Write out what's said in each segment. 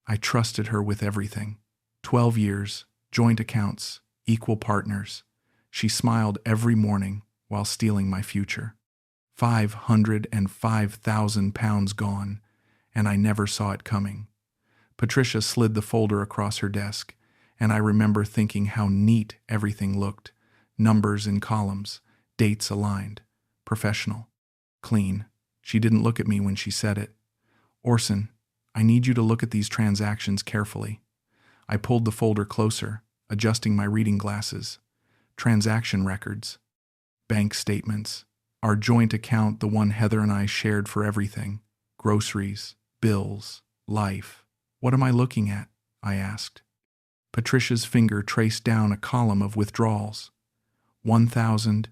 I trusted her with everything. 12 years, joint accounts, equal partners. She smiled every morning while stealing my future. £505,000 gone, and I never saw it coming. Patricia slid the folder across her desk, and I remember thinking how neat everything looked. Numbers in columns, dates aligned, professional, clean. She didn't look at me when she said it. Orson, I need you to look at these transactions carefully. I pulled the folder closer, adjusting my reading glasses. Transaction records, bank statements, our joint account, the one Heather and I shared for everything, groceries, bills, life. What am I looking at? I asked. Patricia's finger traced down a column of withdrawals. £1,200,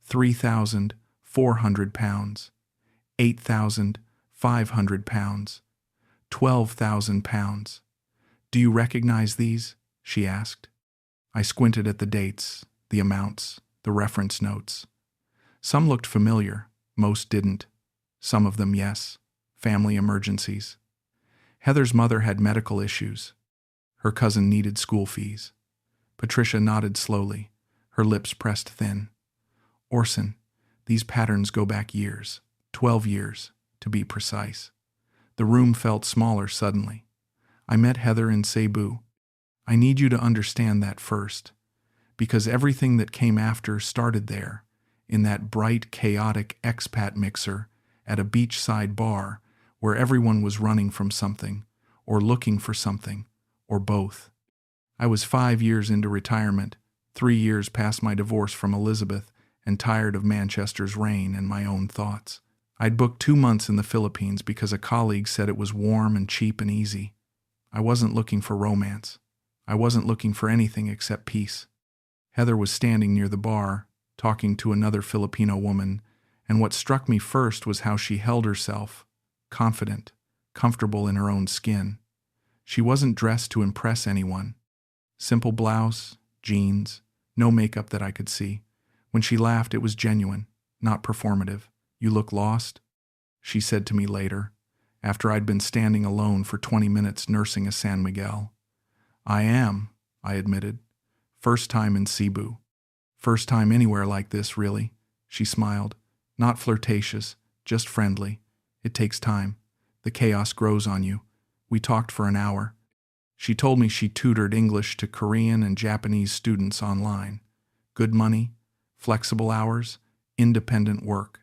£3,400, £8,500, £12,000. Do you recognize these? She asked. I squinted at the dates, the amounts, the reference notes. Some looked familiar, most didn't. Some of them, yes. Family emergencies. Heather's mother had medical issues. Her cousin needed school fees. Patricia nodded slowly, her lips pressed thin. Orson, these patterns go back years, 12 years, to be precise. The room felt smaller suddenly. I met Heather in Cebu. I need you to understand that first, because everything that came after started there, in that bright, chaotic expat mixer at a beachside bar where everyone was running from something, or looking for something, or both. I was 5 years into retirement, 3 years past my divorce from Elizabeth, and tired of Manchester's rain and my own thoughts. I'd booked 2 months in the Philippines because a colleague said it was warm and cheap and easy. I wasn't looking for romance. I wasn't looking for anything except peace. Heather was standing near the bar, talking to another Filipino woman, and what struck me first was how she held herself, confident, comfortable in her own skin. She wasn't dressed to impress anyone. Simple blouse, jeans, no makeup that I could see. When she laughed, it was genuine, not performative. You look lost? She said to me later, after I'd been standing alone for 20 minutes nursing a San Miguel. I am, I admitted. First time in Cebu. First time anywhere like this, really. She smiled. Not flirtatious, just friendly. It takes time. The chaos grows on you. We talked for an hour. She told me she tutored English to Korean and Japanese students online. Good money, flexible hours, independent work.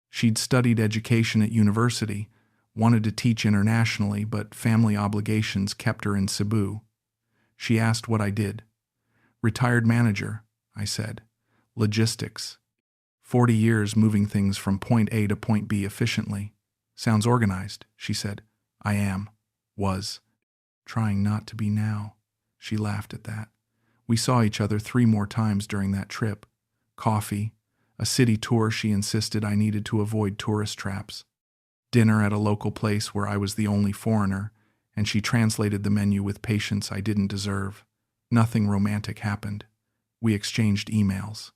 She'd studied education at university, wanted to teach internationally, but family obligations kept her in Cebu. She asked what I did. Retired manager, I said. Logistics. 40 years moving things from point A to point B efficiently. Sounds organized, she said. I am. Was. Trying not to be now. She laughed at that. We saw each other 3 more times during that trip. Coffee, a city tour she insisted I needed to avoid tourist traps. Dinner at a local place where I was the only foreigner, and she translated the menu with patience I didn't deserve. Nothing romantic happened. We exchanged emails.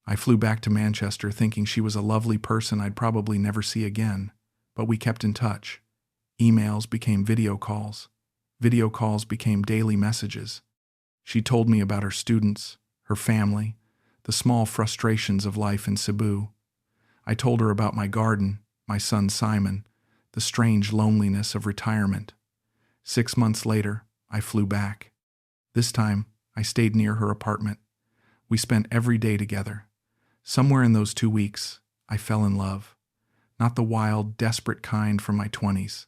I flew back to Manchester thinking she was a lovely person I'd probably never see again, but we kept in touch. Emails became video calls. Video calls became daily messages. She told me about her students, her family, the small frustrations of life in Cebu. I told her about my garden, my son Simon, the strange loneliness of retirement. 6 months later, I flew back. This time, I stayed near her apartment. We spent every day together. Somewhere in those 2 weeks, I fell in love. Not the wild, desperate kind from my 20s.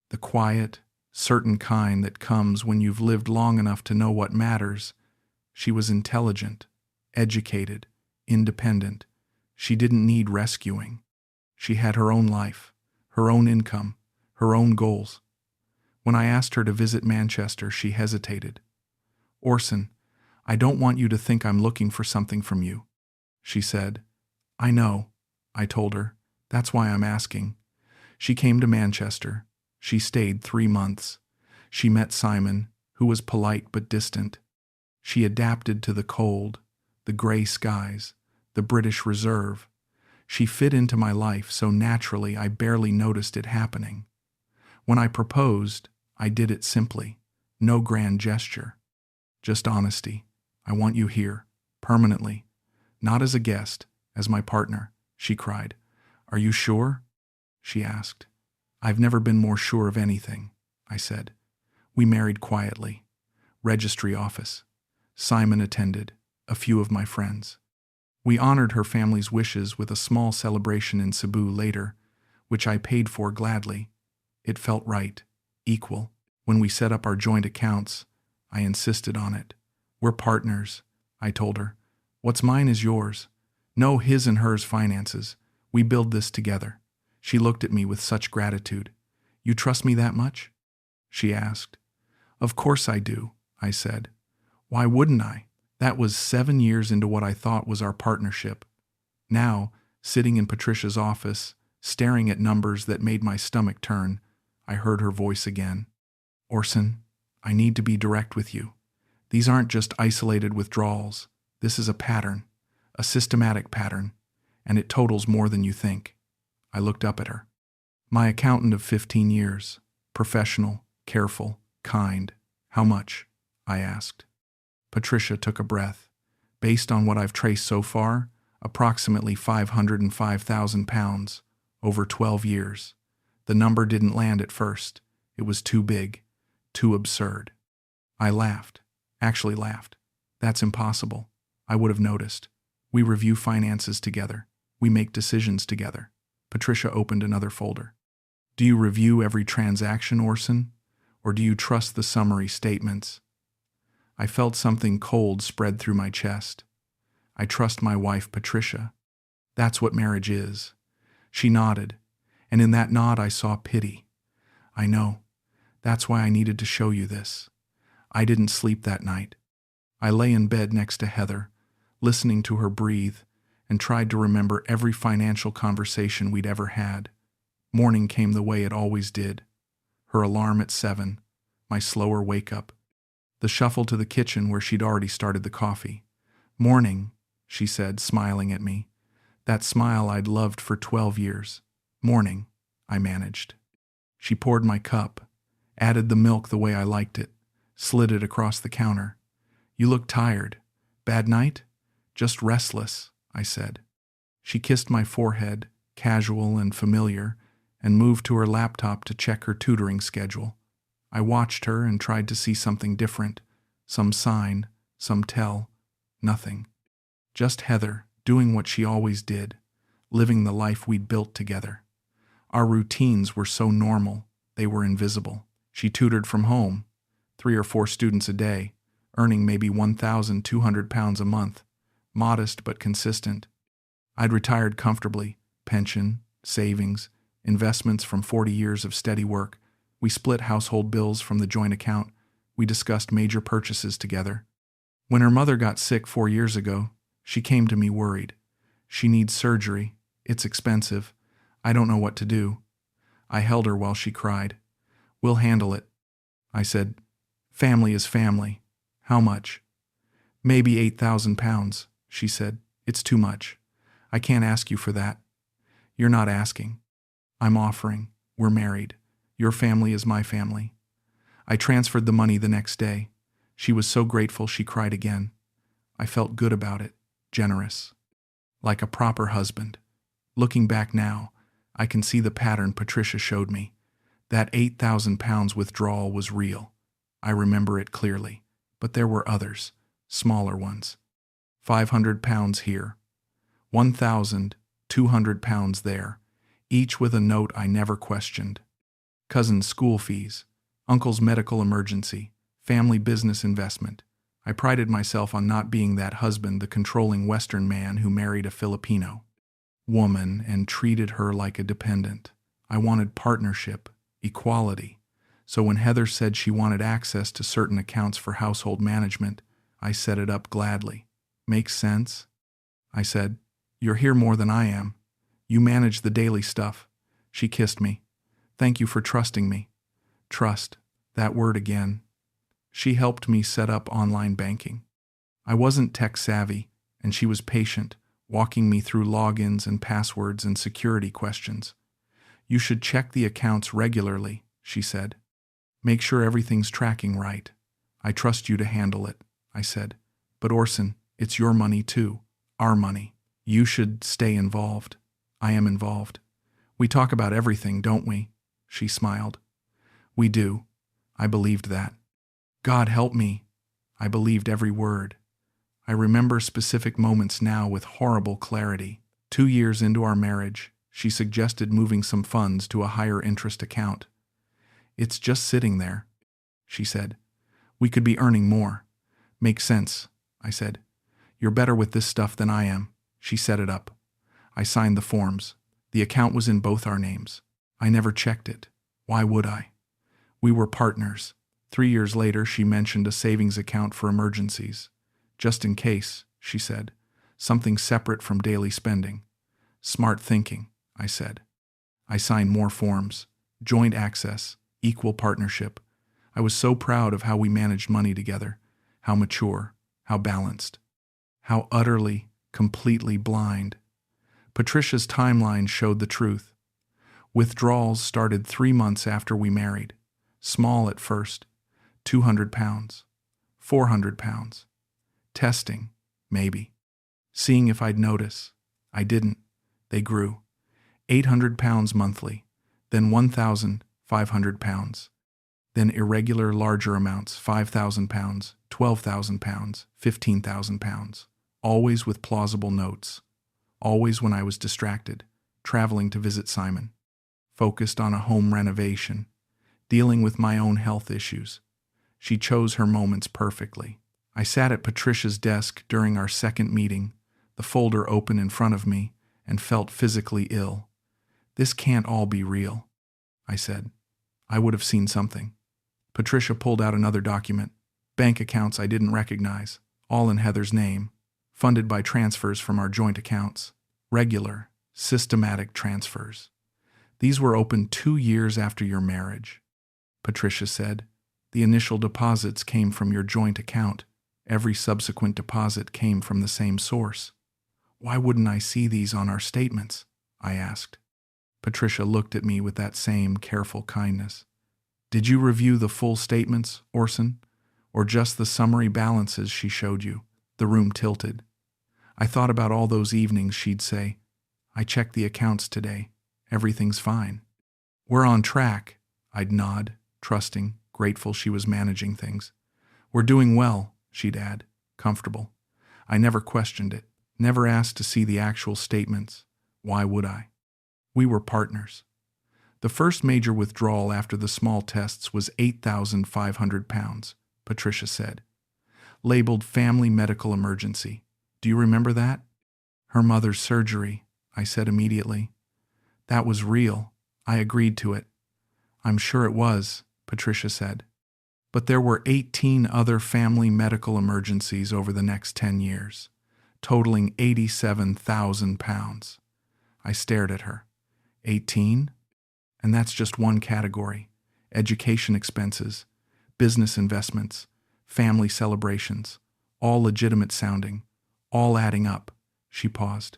The quiet, certain kind that comes when you've lived long enough to know what matters. She was intelligent, educated, independent. She didn't need rescuing. She had her own life, her own income, her own goals. When I asked her to visit Manchester, she hesitated. Orson, I don't want you to think I'm looking for something from you, she said. I know, I told her. That's why I'm asking. She came to Manchester. She stayed 3 months. She met Simon, who was polite but distant. She adapted to the cold, the gray skies, the British Reserve. She fit into my life so naturally I barely noticed it happening. When I proposed, I did it simply. No grand gesture. Just honesty. I want you here, permanently. Not as a guest, as my partner, she cried. Are you sure? She asked. I've never been more sure of anything, I said. We married quietly. Registry office. Simon attended, a few of my friends. We honored her family's wishes with a small celebration in Cebu later, which I paid for gladly. It felt right, equal. When we set up our joint accounts, I insisted on it. We're partners, I told her. What's mine is yours. No his and hers finances. We build this together. She looked at me with such gratitude. You trust me that much? She asked. Of course I do, I said. Why wouldn't I? That was 7 years into what I thought was our partnership. Now, sitting in Patricia's office, staring at numbers that made my stomach turn, I heard her voice again. Orson, I need to be direct with you. These aren't just isolated withdrawals. This is a pattern, a systematic pattern, and it totals more than you think. I looked up at her. My accountant of 15 years, professional, careful, kind. How much? I asked. Patricia took a breath. Based on what I've traced so far, approximately £505,000 over 12 years. The number didn't land at first. It was too big, too absurd. I laughed. Actually laughed. That's impossible. I would have noticed. We review finances together. We make decisions together. Patricia opened another folder. Do you review every transaction, Orson? Or do you trust the summary statements? I felt something cold spread through my chest. I trust my wife, Patricia. That's what marriage is. She nodded, and in that nod I saw pity. I know. That's why I needed to show you this. I didn't sleep that night. I lay in bed next to Heather, listening to her breathe, and tried to remember every financial conversation we'd ever had. Morning came the way it always did. Her alarm at 7, my slower wake-up. The shuffle to the kitchen where she'd already started the coffee. Morning, she said, smiling at me. That smile I'd loved for 12 years. Morning, I managed. She poured my cup, added the milk the way I liked it, slid it across the counter. You look tired. Bad night? Just restless, I said. She kissed my forehead, casual and familiar, and moved to her laptop to check her tutoring schedule. I watched her and tried to see something different, some sign, some tell, nothing. Just Heather, doing what she always did, living the life we'd built together. Our routines were so normal, they were invisible. She tutored from home, 3 or 4 students a day, earning maybe £1,200 a month, modest but consistent. I'd retired comfortably, pension, savings, investments from 40 years of steady work. We split household bills from the joint account. We discussed major purchases together. When her mother got sick 4 years ago, she came to me worried. She needs surgery. It's expensive. I don't know what to do. I held her while she cried. We'll handle it. I said, family is family. How much? Maybe £8,000, she said. It's too much. I can't ask you for that. You're not asking. I'm offering. We're married. Your family is my family. I transferred the money the next day. She was so grateful she cried again. I felt good about it, generous. Like a proper husband. Looking back now, I can see the pattern Patricia showed me. That £8,000 withdrawal was real. I remember it clearly. But there were others, smaller ones. £500 here, £1,200 there, each with a note I never questioned. Cousin's school fees, uncle's medical emergency, family business investment. I prided myself on not being that husband, the controlling Western man who married a Filipino woman and treated her like a dependent. I wanted partnership, equality. So when Heather said she wanted access to certain accounts for household management, I set it up gladly. Makes sense? I said, you're here more than I am. You manage the daily stuff. She kissed me. Thank you for trusting me. Trust, that word again. She helped me set up online banking. I wasn't tech savvy, and she was patient, walking me through logins and passwords and security questions. You should check the accounts regularly, she said. Make sure everything's tracking right. I trust you to handle it, I said. But Orson, it's your money too. Our money. You should stay involved. I am involved. We talk about everything, don't we? She smiled. We do. I believed that. God help me. I believed every word. I remember specific moments now with horrible clarity. 2 years into our marriage, she suggested moving some funds to a higher interest account. It's just sitting there, she said. We could be earning more. Makes sense, I said. You're better with this stuff than I am. She set it up. I signed the forms. The account was in both our names. I never checked it. Why would I? We were partners. 3 years later, she mentioned a savings account for emergencies. Just in case, she said. Something separate from daily spending. Smart thinking, I said. I signed more forms. Joint access. Equal partnership. I was so proud of how we managed money together. How mature. How balanced. How utterly, completely blind. Patricia's timeline showed the truth. Withdrawals started 3 months after we married. Small at first. 200 pounds. 400 pounds. Testing, maybe. Seeing if I'd notice. I didn't. They grew. 800 pounds monthly. Then 1,500 pounds. Then irregular larger amounts, 5,000 pounds, 12,000 pounds, 15,000 pounds. Always with plausible notes. Always when I was distracted, traveling to visit Simon. Focused on a home renovation. Dealing with my own health issues. She chose her moments perfectly. I sat at Patricia's desk during our second meeting, the folder open in front of me, and felt physically ill. This can't all be real, I said. I would have seen something. Patricia pulled out another document. Bank accounts I didn't recognize, all in Heather's name, funded by transfers from our joint accounts. Regular, systematic transfers. These were opened 2 years after your marriage. Patricia said, the initial deposits came from your joint account. Every subsequent deposit came from the same source. Why wouldn't I see these on our statements? I asked. Patricia looked at me with that same careful kindness. Did you review the full statements, Orson? Or just the summary balances she showed you? The room tilted. I thought about all those evenings she'd say, I checked the accounts today. Everything's fine. We're on track. I'd nod, trusting, grateful she was managing things. We're doing well, she'd add, comfortable. I never questioned it, never asked to see the actual statements. Why would I? We were partners. The first major withdrawal after the small tests was 8,500 pounds, Patricia said. Labeled family medical emergency. Do you remember that? Her mother's surgery, I said immediately. That was real. I agreed to it. I'm sure it was, Patricia said. But there were 18 other family medical emergencies over the next 10 years, totaling 87,000 pounds. I stared at her. 18? And that's just one category. Education expenses, business investments, family celebrations, all legitimate sounding, all adding up. She paused.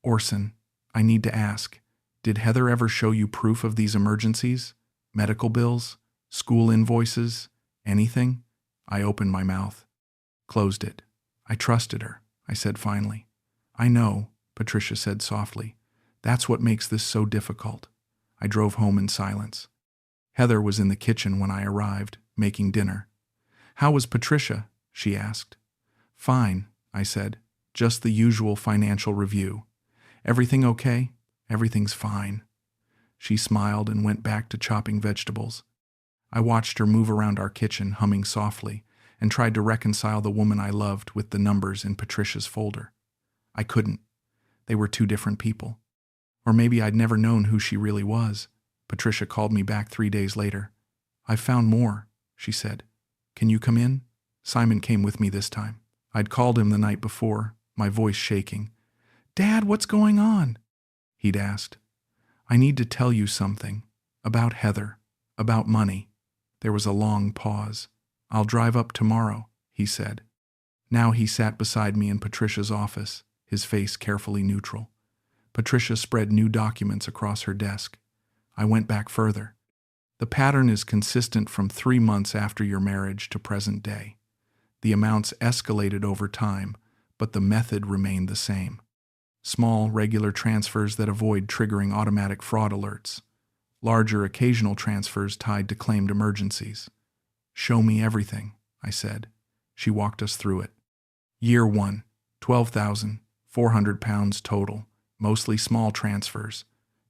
Orson, I need to ask, did Heather ever show you proof of these emergencies? Medical bills? School invoices? Anything? I opened my mouth. Closed it. I trusted her, I said finally. I know, Patricia said softly. That's what makes this so difficult. I drove home in silence. Heather was in the kitchen when I arrived, making dinner. How was Patricia? She asked. Fine, I said. Just the usual financial review. Everything okay? Everything's fine. She smiled and went back to chopping vegetables. I watched her move around our kitchen, humming softly, and tried to reconcile the woman I loved with the numbers in Patricia's folder. I couldn't. They were two different people. Or maybe I'd never known who she really was. Patricia called me back 3 days later. I've found more, she said. Can you come in? Simon came with me this time. I'd called him the night before, my voice shaking. Dad, what's going on? He'd asked. I need to tell you something. About Heather. About money. There was a long pause. I'll drive up tomorrow, he said. Now he sat beside me in Patricia's office, his face carefully neutral. Patricia spread new documents across her desk. I went back further. The pattern is consistent from 3 months after your marriage to present day. The amounts escalated over time, but the method remained the same. Small, regular transfers that avoid triggering automatic fraud alerts. Larger, occasional transfers tied to claimed emergencies. "Show me everything," I said. She walked us through it. Year 1, £12,400 total, mostly small transfers,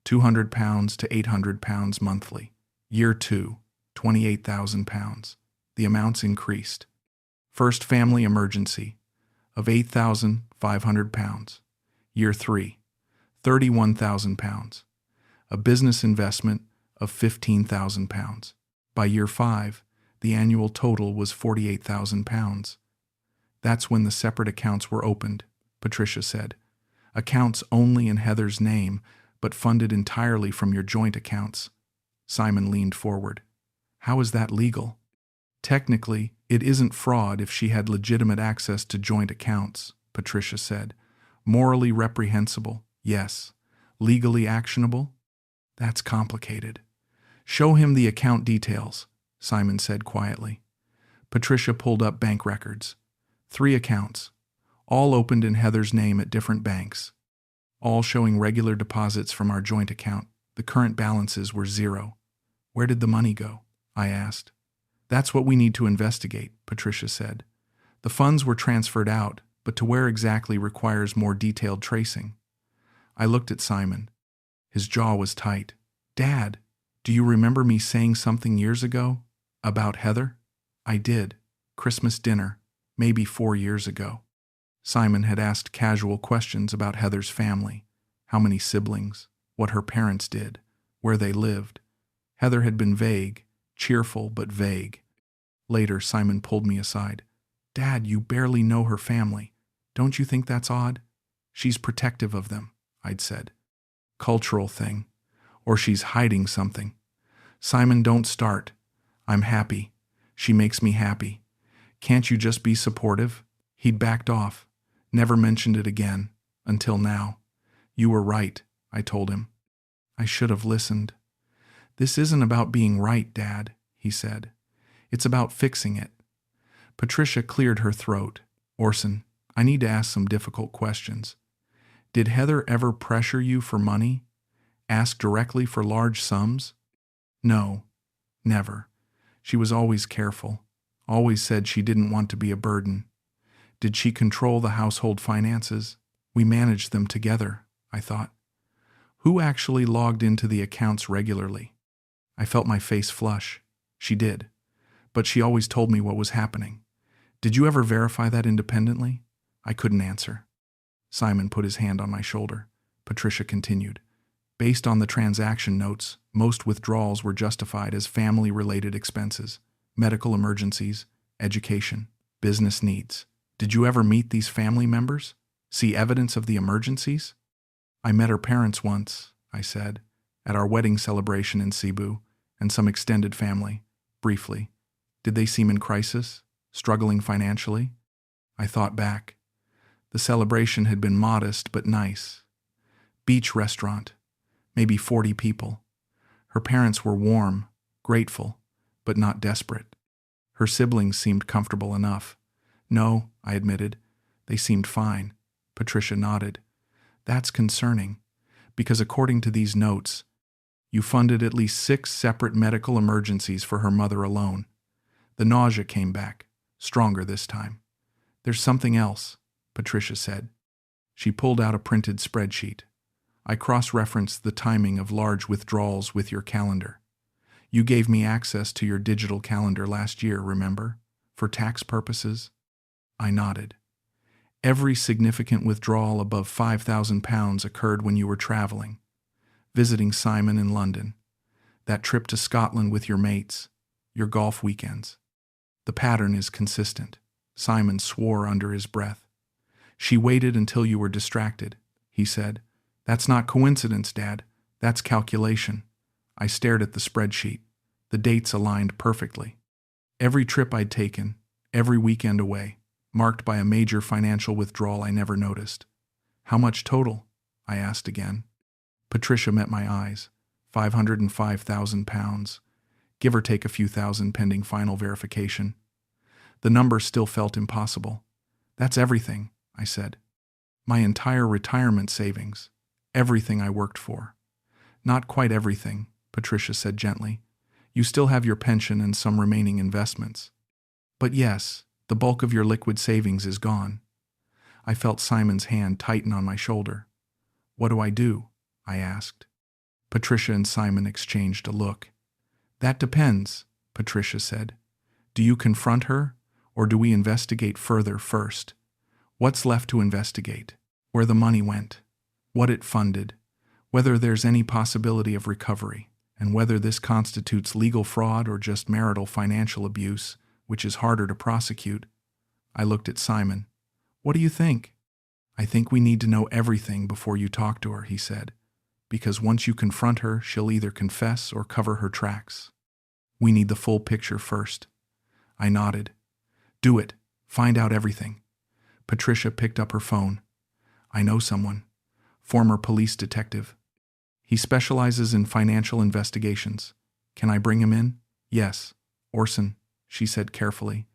£200 to £800 monthly. Year 2, £28,000. The amounts increased. First family emergency of £8,500. Year 3, £31,000. A business investment of £15,000. By year 5, the annual total was £48,000. That's when the separate accounts were opened, Patricia said. Accounts only in Heather's name, but funded entirely from your joint accounts. Simon leaned forward. How is that legal? Technically, it isn't fraud if she had legitimate access to joint accounts, Patricia said. Morally reprehensible, yes. Legally actionable? That's complicated. Show him the account details, Simon said quietly. Patricia pulled up bank records. 3 accounts, all opened in Heather's name at different banks, all showing regular deposits from our joint account. The current balances were 0. Where did the money go? I asked. That's what we need to investigate, Patricia said. The funds were transferred out, but to where exactly requires more detailed tracing. I looked at Simon. His jaw was tight. Dad, do you remember me saying something years ago? About Heather? I did. Christmas dinner. Maybe 4 years ago. Simon had asked casual questions about Heather's family, how many siblings, what her parents did, where they lived. Heather had been vague, cheerful but vague. Later, Simon pulled me aside. Dad, you barely know her family. Don't you think that's odd? She's protective of them, I'd said. Cultural thing. Or she's hiding something. Simon, don't start. I'm happy. She makes me happy. Can't you just be supportive? He'd backed off, never mentioned it again, until now. You were right, I told him. I should have listened. This isn't about being right, Dad, he said. It's about fixing it. Patricia cleared her throat. Orson, I need to ask some difficult questions. Did Heather ever pressure you for money? Ask directly for large sums? No, never. She was always careful. Always said she didn't want to be a burden. Did she control the household finances? We managed them together, I thought. Who actually logged into the accounts regularly? I felt my face flush. She did. But she always told me what was happening. Did you ever verify that independently? I couldn't answer. Simon put his hand on my shoulder. Patricia continued. Based on the transaction notes, most withdrawals were justified as family-related expenses. Medical emergencies, education, business needs. Did you ever meet these family members? See evidence of the emergencies? I met her parents once, I said, at our wedding celebration in Cebu, and some extended family, briefly. Did they seem in crisis, struggling financially? I thought back. The celebration had been modest but nice. Beach restaurant, maybe 40 people. Her parents were warm, grateful, but not desperate. Her siblings seemed comfortable enough. No, I admitted. They seemed fine. Patricia nodded. That's concerning, because according to these notes, you funded at least 6 separate medical emergencies for her mother alone. The nausea came back, stronger this time. There's something else, Patricia said. She pulled out a printed spreadsheet. I cross-referenced the timing of large withdrawals with your calendar. You gave me access to your digital calendar last year, remember? For tax purposes? I nodded. Every significant withdrawal above £5,000 occurred when you were traveling, visiting Simon in London, that trip to Scotland with your mates, your golf weekends. The pattern is consistent. Simon swore under his breath. She waited until you were distracted, he said. That's not coincidence, Dad. That's calculation. I stared at the spreadsheet. The dates aligned perfectly. Every trip I'd taken, every weekend away, marked by a major financial withdrawal I never noticed. How much total? I asked again. Patricia met my eyes. £505,000. give or take a few thousand pending final verification. The number still felt impossible. That's everything, I said. My entire retirement savings. Everything I worked for. Not quite everything, Patricia said gently. You still have your pension and some remaining investments. But yes, the bulk of your liquid savings is gone. I felt Simon's hand tighten on my shoulder. What do I do? I asked. Patricia and Simon exchanged a look. That depends, Patricia said. Do you confront her, or do we investigate further first? What's left to investigate? Where the money went? What it funded? Whether there's any possibility of recovery? And whether this constitutes legal fraud or just marital financial abuse, which is harder to prosecute. I looked at Simon. What do you think? I think we need to know everything before you talk to her, he said, because once you confront her, she'll either confess or cover her tracks. We need the full picture first. I nodded. Do it. Find out everything. Patricia picked up her phone. I know someone. Former police detective. He specializes in financial investigations. Can I bring him in? Yes. Orson, she said carefully.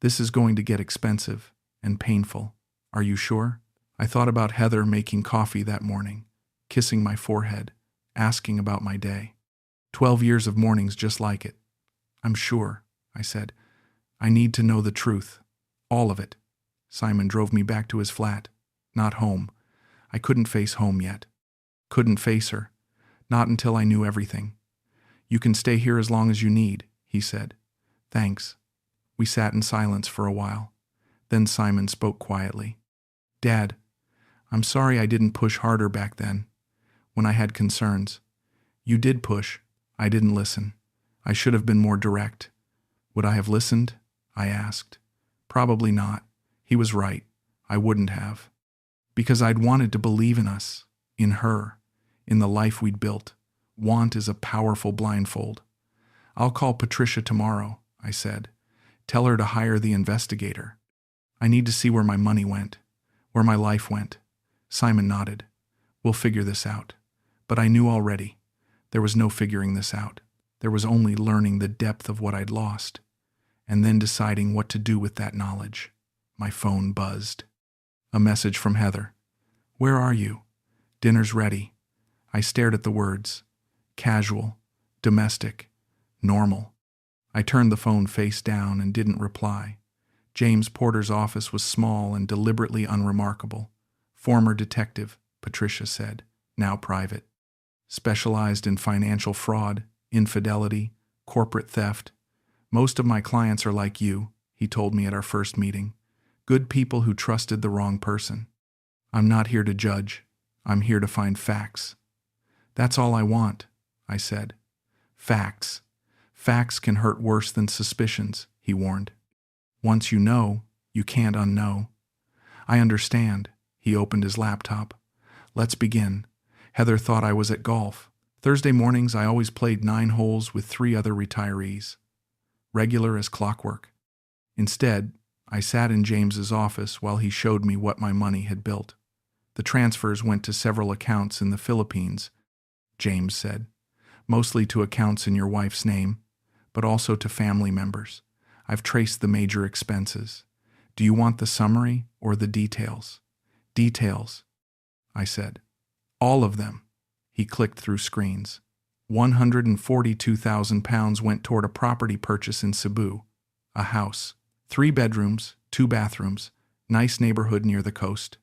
This is going to get expensive and painful. Are you sure? I thought about Heather making coffee that morning, kissing my forehead, asking about my day. 12 years of mornings just like it. I'm sure, I said. I need to know the truth. All of it. Simon drove me back to his flat. Not home. I couldn't face home yet. Couldn't face her. Not until I knew everything. You can stay here as long as you need, he said. Thanks. We sat in silence for a while. Then Simon spoke quietly. Dad, I'm sorry I didn't push harder back then, when I had concerns. You did push. I didn't listen. I should have been more direct. Would I have listened? I asked. Probably not. He was right. I wouldn't have. Because I'd wanted to believe in us, in her, in the life we'd built. Want is a powerful blindfold. I'll call Patricia tomorrow, I said. Tell her to hire the investigator. I need to see where my money went, where my life went. Simon nodded. We'll figure this out. But I knew already. There was no figuring this out. There was only learning the depth of what I'd lost, and then deciding what to do with that knowledge. My phone buzzed. A message from Heather. Where are you? Dinner's ready. I stared at the words. Casual, domestic, normal. I turned the phone face down and didn't reply. James Porter's office was small and deliberately unremarkable. Former detective, Patricia said, now private. Specialized in financial fraud, infidelity, corporate theft. Most of my clients are like you, he told me at our first meeting. Good people who trusted the wrong person. I'm not here to judge. I'm here to find facts. That's all I want, I said. Facts. Facts can hurt worse than suspicions, he warned. Once you know, you can't unknow. I understand. He opened his laptop. Let's begin. Heather thought I was at golf. Thursday mornings I always played 9 holes with 3 other retirees. Regular as clockwork. Instead, I sat in James's office while he showed me what my money had built. The transfers went to several accounts in the Philippines, James said. Mostly to accounts in your wife's name, but also to family members. I've traced the major expenses. Do you want the summary or the details? Details, I said. All of them. He clicked through screens. £142,000 went toward a property purchase in Cebu. A house. 3 bedrooms, 2 bathrooms. Nice neighborhood near the coast.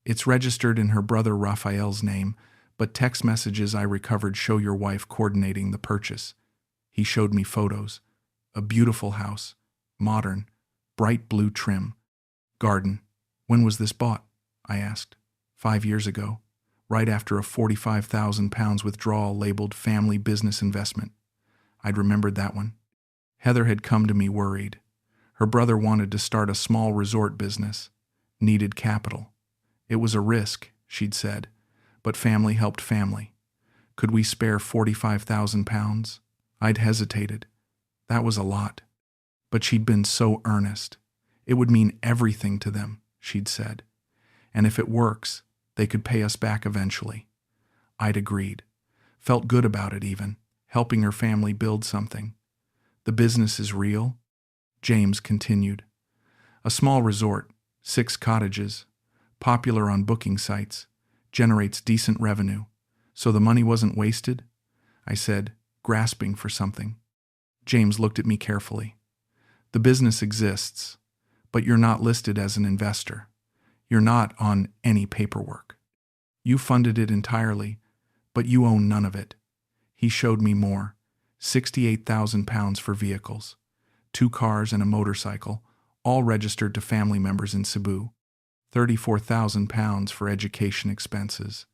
It's registered in her brother Raphael's name, but text messages I recovered show your wife coordinating the purchase. He showed me photos. A beautiful house. Modern. Bright blue trim. Garden. When was this bought? I asked. 5 years ago. Right after a £45,000 withdrawal labeled family business investment. I'd remembered that one. Heather had come to me worried. Her brother wanted to start a small resort business. Needed capital. It was a risk, she'd said, but family helped family. Could we spare £45,000? I'd hesitated. That was a lot. But she'd been so earnest. It would mean everything to them, she'd said. And if it works, they could pay us back eventually. I'd agreed. Felt good about it even, helping her family build something. The business is real? James continued. A small resort, 6 cottages, popular on booking sites, generates decent revenue. So the money wasn't wasted? I said, grasping for something. James looked at me carefully. The business exists, but you're not listed as an investor. You're not on any paperwork. You funded it entirely, but you own none of it. He showed me more. £68,000 for vehicles, 2 cars and a motorcycle, all registered to family members in Cebu. £34,000 for education expenses.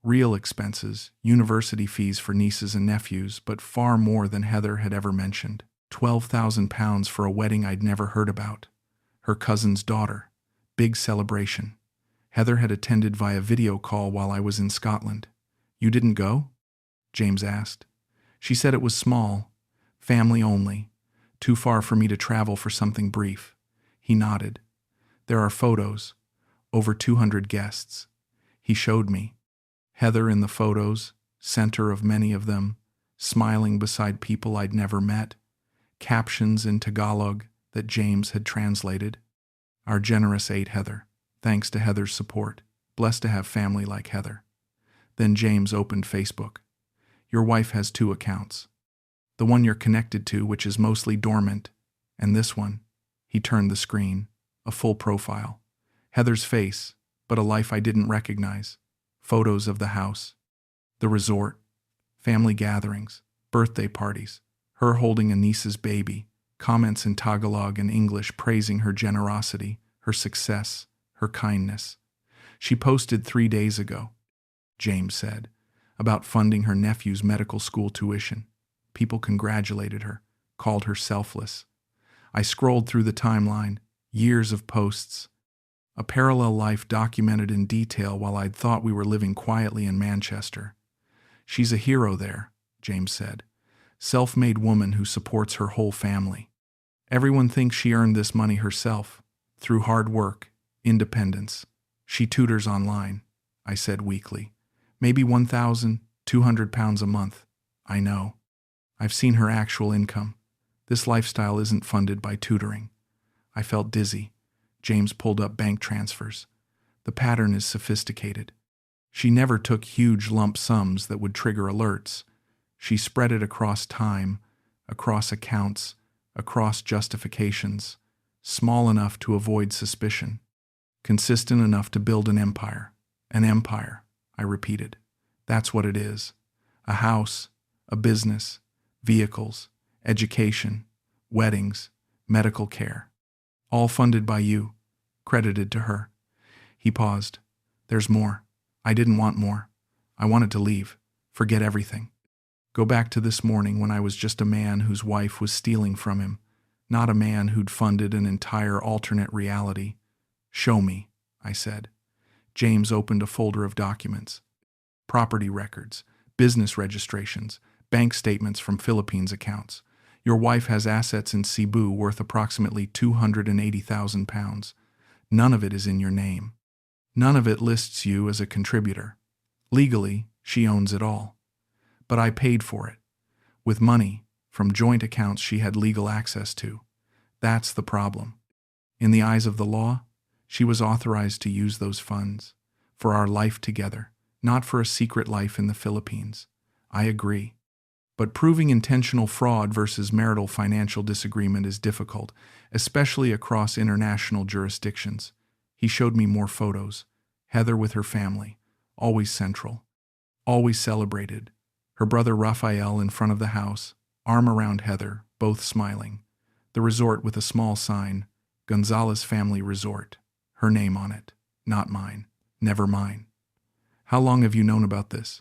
Real expenses, university fees for nieces and nephews, but far more than Heather had ever mentioned. £12,000 for a wedding I'd never heard about. Her cousin's daughter. Big celebration. Heather had attended via video call while I was in Scotland. You didn't go? James asked. She said it was small, family only, too far for me to travel for something brief. He nodded. There are photos, over 200 guests. He showed me. Heather in the photos, center of many of them, smiling beside people I'd never met, captions in Tagalog that James had translated. Our generous Aunt Heather. Thanks to Heather's support. Blessed to have family like Heather. Then James opened Facebook. Your wife has 2 accounts. The one you're connected to, which is mostly dormant, and this one. He turned the screen. A full profile. Heather's face, but a life I didn't recognize. Photos of the house. The resort. Family gatherings. Birthday parties. Her holding a niece's baby. Comments in Tagalog and English praising her generosity, her success, her kindness. She posted 3 days ago, James said, about funding her nephew's medical school tuition. People congratulated her, called her selfless. I scrolled through the timeline, years of posts. A parallel life documented in detail while I'd thought we were living quietly in Manchester. She's a hero there, James said. Self-made woman who supports her whole family. Everyone thinks she earned this money herself, through hard work, independence. She tutors online, I said weakly. Maybe £1,200 a month. I know. I've seen her actual income. This lifestyle isn't funded by tutoring. I felt dizzy. James pulled up bank transfers. The pattern is sophisticated. She never took huge lump sums that would trigger alerts. She spread it across time, across accounts, across justifications, small enough to avoid suspicion, consistent enough to build an empire. An empire, I repeated. That's what it is. A house, a business, vehicles, education, weddings, medical care. All funded by you, credited to her. He paused. There's more. I didn't want more. I wanted to leave, forget everything. Go back to this morning when I was just a man whose wife was stealing from him, not a man who'd funded an entire alternate reality. Show me, I said. James opened a folder of documents. Property records, business registrations, bank statements from Philippines accounts. Your wife has assets in Cebu worth approximately £280,000. None of it is in your name. None of it lists you as a contributor. Legally, she owns it all. But I paid for it, with money from joint accounts she had legal access to. That's the problem. In the eyes of the law, she was authorized to use those funds for our life together, not for a secret life in the Philippines. I agree. But proving intentional fraud versus marital financial disagreement is difficult, especially across international jurisdictions. He showed me more photos. Heather with her family, always central, always celebrated. Her brother Raphael in front of the house, arm around Heather, both smiling. The resort with a small sign, Gonzalez Family Resort. Her name on it, not mine, never mine. How long have you known about this?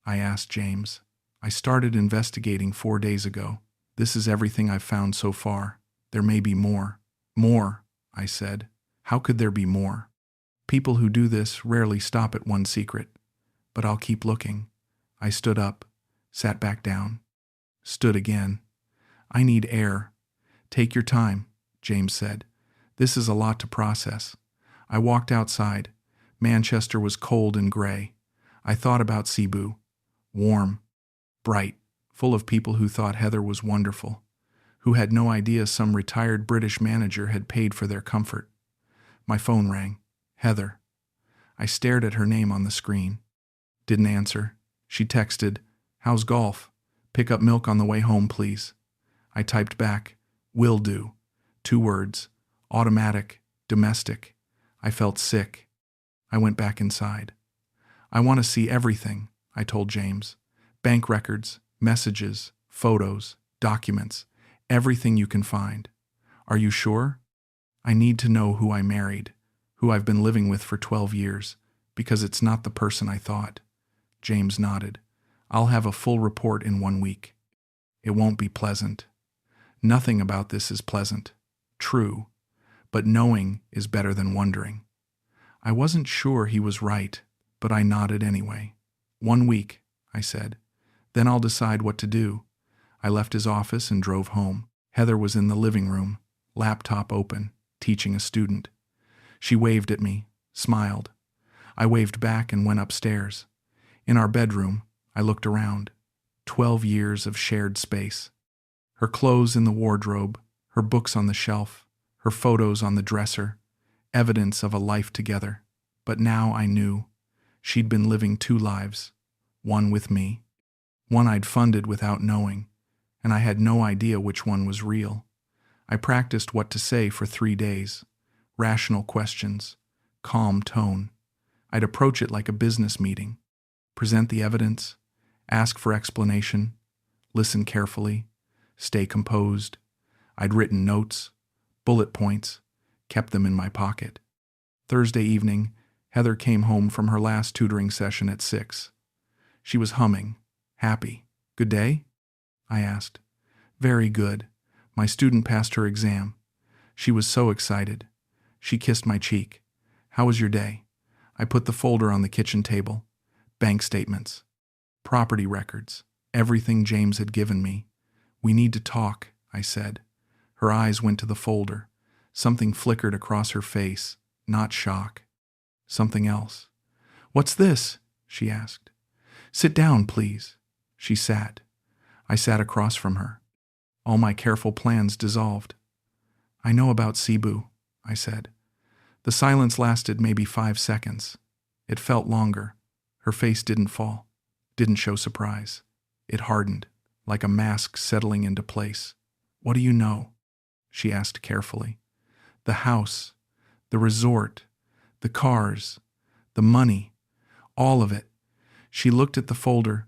I asked James. I started investigating 4 days ago. This is everything I've found so far. There may be more. More, I said. How could there be more? People who do this rarely stop at one secret. But I'll keep looking. I stood up, sat back down, stood again. I need air. Take your time, James said. This is a lot to process. I walked outside. Manchester was cold and gray. I thought about Cebu. Warm, bright, full of people who thought Heather was wonderful, who had no idea some retired British manager had paid for their comfort. My phone rang. Heather. I stared at her name on the screen. Didn't answer. She texted, "How's golf? Pick up milk on the way home, please." I typed back, "Will do." 2 words. Automatic, domestic. I felt sick. I went back inside. "I want to see everything," I told James. "Bank records, messages, photos, documents, everything you can find. Are you sure? I need to know who I married, who I've been living with for 12 years, because it's not the person I thought." James nodded. "I'll have a full report in 1 week. It won't be pleasant. Nothing about this is pleasant. True. But knowing is better than wondering." I wasn't sure he was right, but I nodded anyway. 1 week, I said. Then I'll decide what to do. I left his office and drove home. Heather was in the living room, laptop open, teaching a student. She waved at me, smiled. I waved back and went upstairs. In our bedroom, I looked around. 12 years of shared space. Her clothes in the wardrobe, her books on the shelf, her photos on the dresser, evidence of a life together. But now I knew she'd been living 2 lives, one with me, one I'd funded without knowing, and I had no idea which one was real. I practiced what to say for 3 days. Rational questions, calm tone. I'd approach it like a business meeting. Present the evidence, ask for explanation, listen carefully, stay composed. I'd written notes, bullet points, kept them in my pocket. Thursday evening, Heather came home from her last tutoring session at 6. She was humming, happy. "Good day?" I asked. "Very good. My student passed her exam." She was so excited. She kissed my cheek. "How was your day?" I put the folder on the kitchen table. Bank statements, property records, everything James had given me. "We need to talk," I said. Her eyes went to the folder. Something flickered across her face, not shock. Something else. "What's this?" she asked. "Sit down, please." She sat. I sat across from her. All my careful plans dissolved. "I know about Cebu," I said. The silence lasted maybe 5 seconds. It felt longer. Her face didn't fall, didn't show surprise. It hardened, like a mask settling into place. "What do you know?" she asked carefully. "The house, the resort, the cars, the money, all of it." She looked at the folder,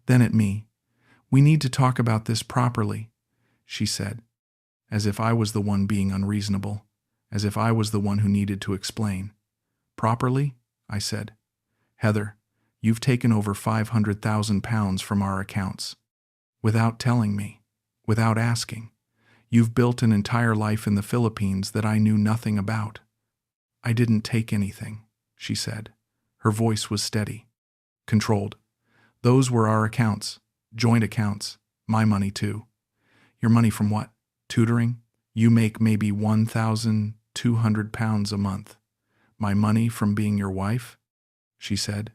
then at me. "We need to talk about this properly," she said, as if I was the one being unreasonable, as if I was the one who needed to explain. "Properly?" I said. "Heather, you've taken over £500,000 from our accounts. Without telling me, without asking. You've built an entire life in the Philippines that I knew nothing about." "I didn't take anything," she said. Her voice was steady, controlled. "Those were our accounts, joint accounts, my money too." "Your money from what? Tutoring? You make maybe £1,200 a month." "My money from being your wife?" she said.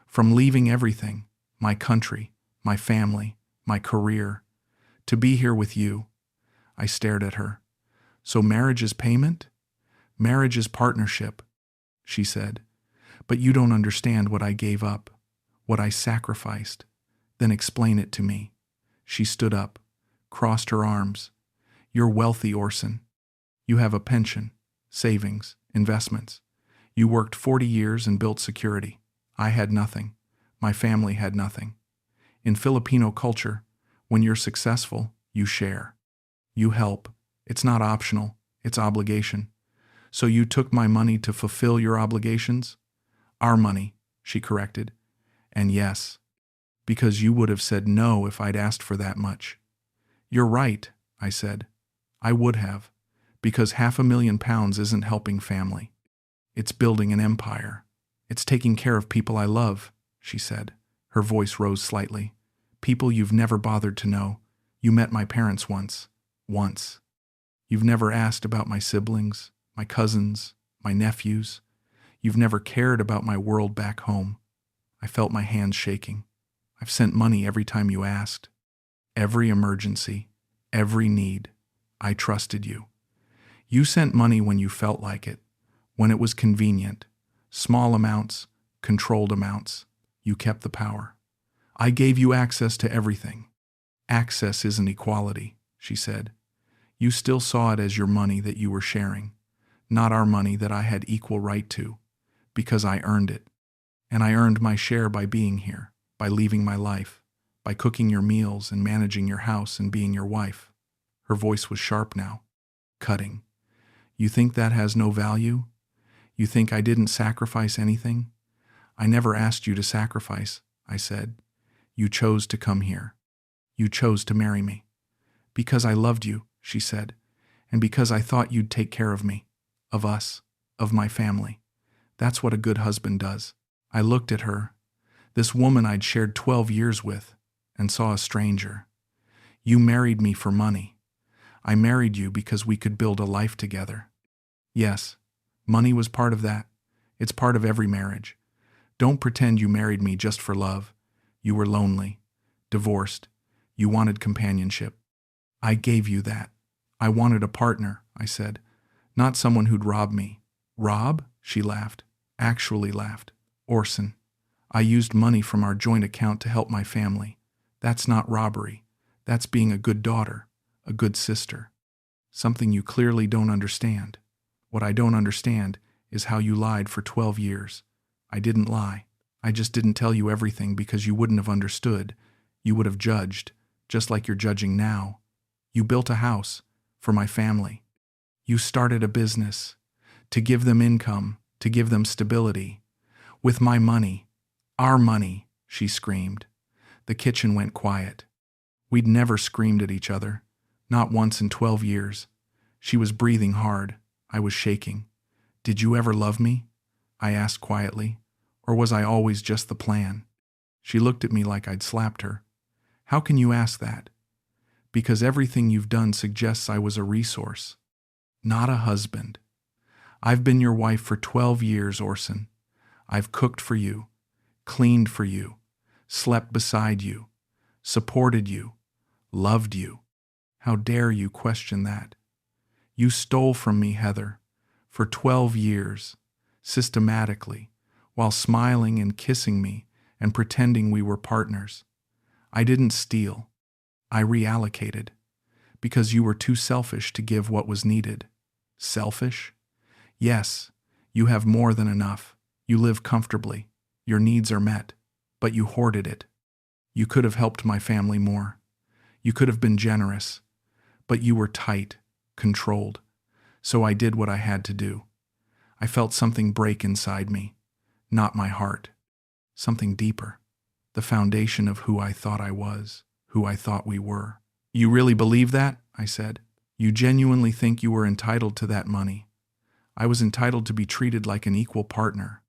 "From leaving everything, my country, my family, my career, to be here with you." I stared at her. "So marriage is payment?" "Marriage is partnership," she said. "But you don't understand what I gave up, what I sacrificed. Then explain it to me." She stood up, crossed her arms. "You're wealthy, Orson. You have a pension, savings, investments. You worked 40 years and built security. I had nothing. My family had nothing. In Filipino culture, when you're successful, you share. You help. It's not optional, it's obligation. So you took my money to fulfill your obligations?" "Our money," she corrected. "And yes, because you would have said no if I'd asked for that much." "You're right," I said. "I would have, because £500,000 isn't helping family. It's building an empire. It's taking care of people I love," she said. Her voice rose slightly. "People you've never bothered to know. You met my parents once. Once. You've never asked about my siblings, my cousins, my nephews. You've never cared about my world back home." I felt my hands shaking. "I've sent money every time you asked. Every emergency, every need, I trusted you. You sent money when you felt like it, when it was convenient. Small amounts, controlled amounts. You kept the power. I gave you access to everything. Access isn't equality, she said. You still saw it as your money that you were sharing, not our money that I had equal right to, because I earned it. And I earned my share by being here, by leaving my life, by cooking your meals and managing your house and being your wife. Her voice was sharp now, cutting. You think that has no value? You think I didn't sacrifice anything? I never asked you to sacrifice, I said. You chose to come here. You chose to marry me. Because I loved you, she said, and because I thought you'd take care of me, of us, of my family. That's what a good husband does. I looked at her, this woman I'd shared 12 years with, and saw a stranger. You married me for money. I married you because we could build a life together. Yes, money was part of that. It's part of every marriage. Don't pretend you married me just for love. You were lonely, divorced. You wanted companionship. I gave you that. I wanted a partner, I said, not someone who'd rob me. Rob? She laughed, actually laughed. Orson, I used money from our joint account to help my family. That's not robbery. That's being a good daughter, a good sister. Something you clearly don't understand. What I don't understand is how you lied for 12 years. I didn't lie. I just didn't tell you everything because you wouldn't have understood. You would have judged, just like you're judging now. You built a house for my family. You started a business to give them income, to give them stability. With my money, our money, she screamed. The kitchen went quiet. We'd never screamed at each other, not once in 12 years. She was breathing hard. I was shaking. Did you ever love me? I asked quietly. Or was I always just the plan? She looked at me like I'd slapped her. How can you ask that? Because everything you've done suggests I was a resource, not a husband. I've been your wife for 12 years, Orson. I've cooked for you, cleaned for you, slept beside you, supported you, loved you. How dare you question that? You stole from me, Heather, for 12 years, systematically, while smiling and kissing me and pretending we were partners. I didn't steal. I reallocated, because you were too selfish to give what was needed. Selfish? Yes, you have more than enough. You live comfortably. Your needs are met, but you hoarded it. You could have helped my family more. You could have been generous, but you were tight, controlled. So I did what I had to do. I felt something break inside me, not my heart. Something deeper, the foundation of who I thought I was, who I thought we were. You really believe that? I said. You genuinely think you were entitled to that money. I was entitled to be treated like an equal partner,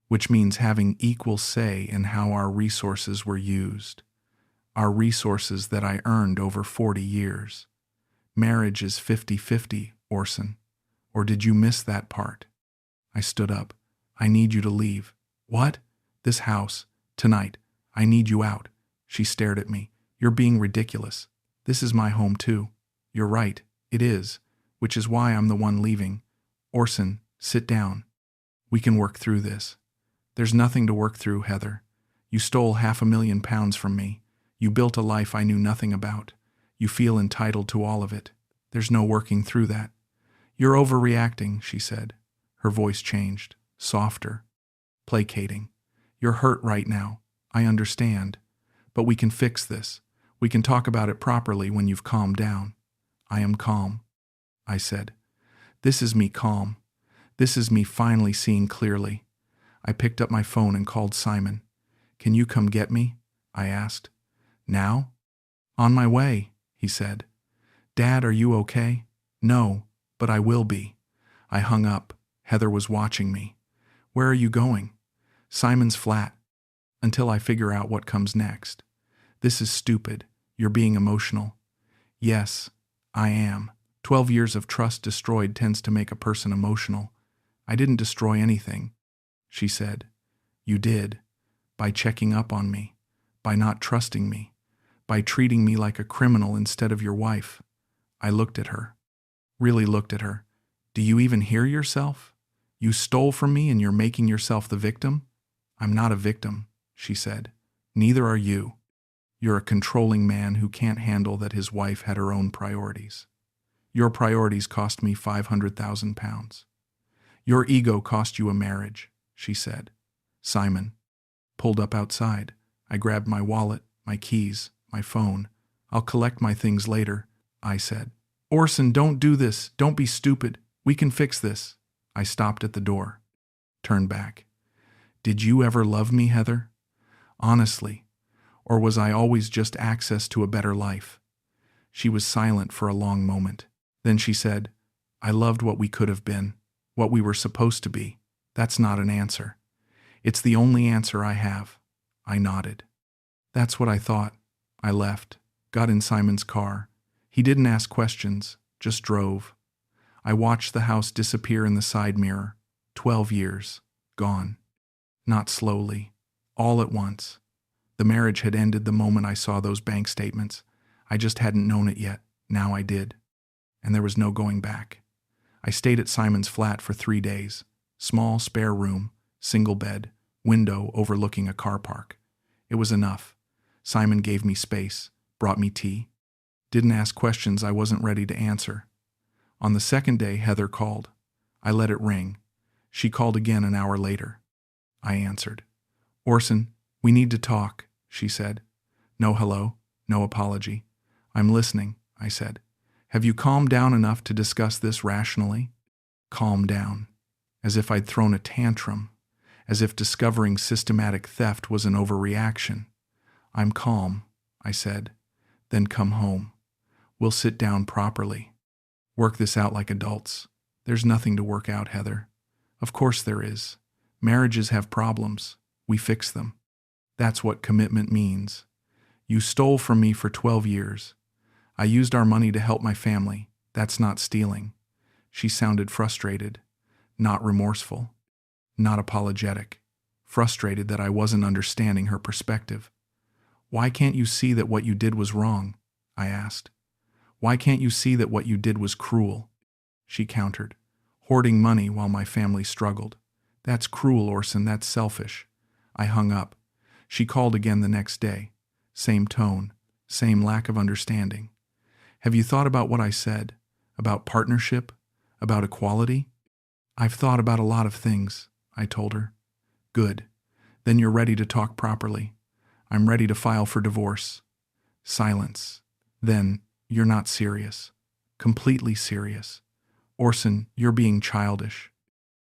which means having equal say in how our resources were used. Our resources that I earned over 40 years. Marriage is 50-50, Orson. Or did you miss that part? I stood up. I need you to leave. What? This house. Tonight. I need you out. She stared at me. You're being ridiculous. This is my home too. You're right. It is. Which is why I'm the one leaving. Orson, sit down. We can work through this. There's nothing to work through, Heather. You stole £500,000 from me. You built a life I knew nothing about. You feel entitled to all of it. There's no working through that. You're overreacting, she said. Her voice changed, softer, placating. You're hurt right now. I understand. But we can fix this. We can talk about it properly when you've calmed down. I am calm, I said. This is me calm. This is me finally seeing clearly. I picked up my phone and called Simon. Can you come get me? I asked. Now? On my way, he said. Dad, are you okay? No, but I will be. I hung up. Heather was watching me. Where are you going? Simon's flat. Until I figure out what comes next. This is stupid. You're being emotional. Yes, I am. 12 years of trust destroyed tends to make a person emotional. I didn't destroy anything, she said. You did. By checking up on me. By not trusting me. By treating me like a criminal instead of your wife. I looked at her. Really looked at her. Do you even hear yourself? You stole from me and you're making yourself the victim? I'm not a victim, she said. Neither are you. You're a controlling man who can't handle that his wife had her own priorities. Your priorities cost me £500,000. Your ego cost you a marriage, she said. Simon. Pulled up outside. I grabbed my wallet, my keys, my phone. I'll collect my things later, I said. Orson, don't do this. Don't be stupid. We can fix this. I stopped at the door. Turned back. Did you ever love me, Heather? Honestly. Or was I always just access to a better life? She was silent for a long moment. Then she said, I loved what we could have been, what we were supposed to be. That's not an answer. It's the only answer I have. I nodded. That's what I thought. I left, got in Simon's car. He didn't ask questions, just drove. I watched the house disappear in the side mirror. 12 years. Gone. Not slowly. All at once. The marriage had ended the moment I saw those bank statements. I just hadn't known it yet. Now I did. And there was no going back. I stayed at Simon's flat for 3 days. Small, spare room, single bed, window overlooking a car park. It was enough. Simon gave me space, brought me tea. Didn't ask questions I wasn't ready to answer. On the second day, Heather called. I let it ring. She called again an hour later. I answered. Orson, we need to talk, she said. No hello, no apology. I'm listening, I said. Have you calmed down enough to discuss this rationally? Calm down. As if I'd thrown a tantrum. As if discovering systematic theft was an overreaction. I'm calm, I said. Then come home. We'll sit down properly. Work this out like adults. There's nothing to work out, Heather. Of course there is. Marriages have problems. We fix them. That's what commitment means. You stole from me for 12 years. I used our money to help my family. That's not stealing. She sounded frustrated, not remorseful, not apologetic, frustrated that I wasn't understanding her perspective. Why can't you see that what you did was wrong? I asked. Why can't you see that what you did was cruel? She countered, hoarding money while my family struggled. That's cruel, Orson, that's selfish. I hung up. She called again the next day. Same tone, same lack of understanding. Have you thought about what I said? About partnership? About equality? I've thought about a lot of things, I told her. Good. Then you're ready to talk properly. I'm ready to file for divorce. Silence. Then, you're not serious. Completely serious. Orson, you're being childish.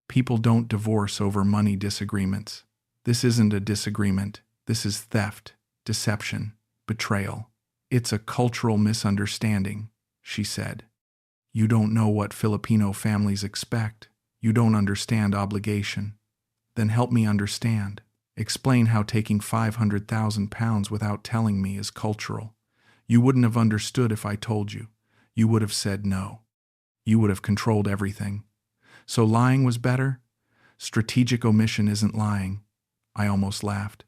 People don't divorce over money disagreements. This isn't a disagreement. This is theft, deception, betrayal. It's a cultural misunderstanding, she said. You don't know what Filipino families expect. You don't understand obligation. Then help me understand. Explain how taking £500,000 without telling me is cultural. You wouldn't have understood if I told you. You would have said no. You would have controlled everything. So lying was better? Strategic omission isn't lying. I almost laughed.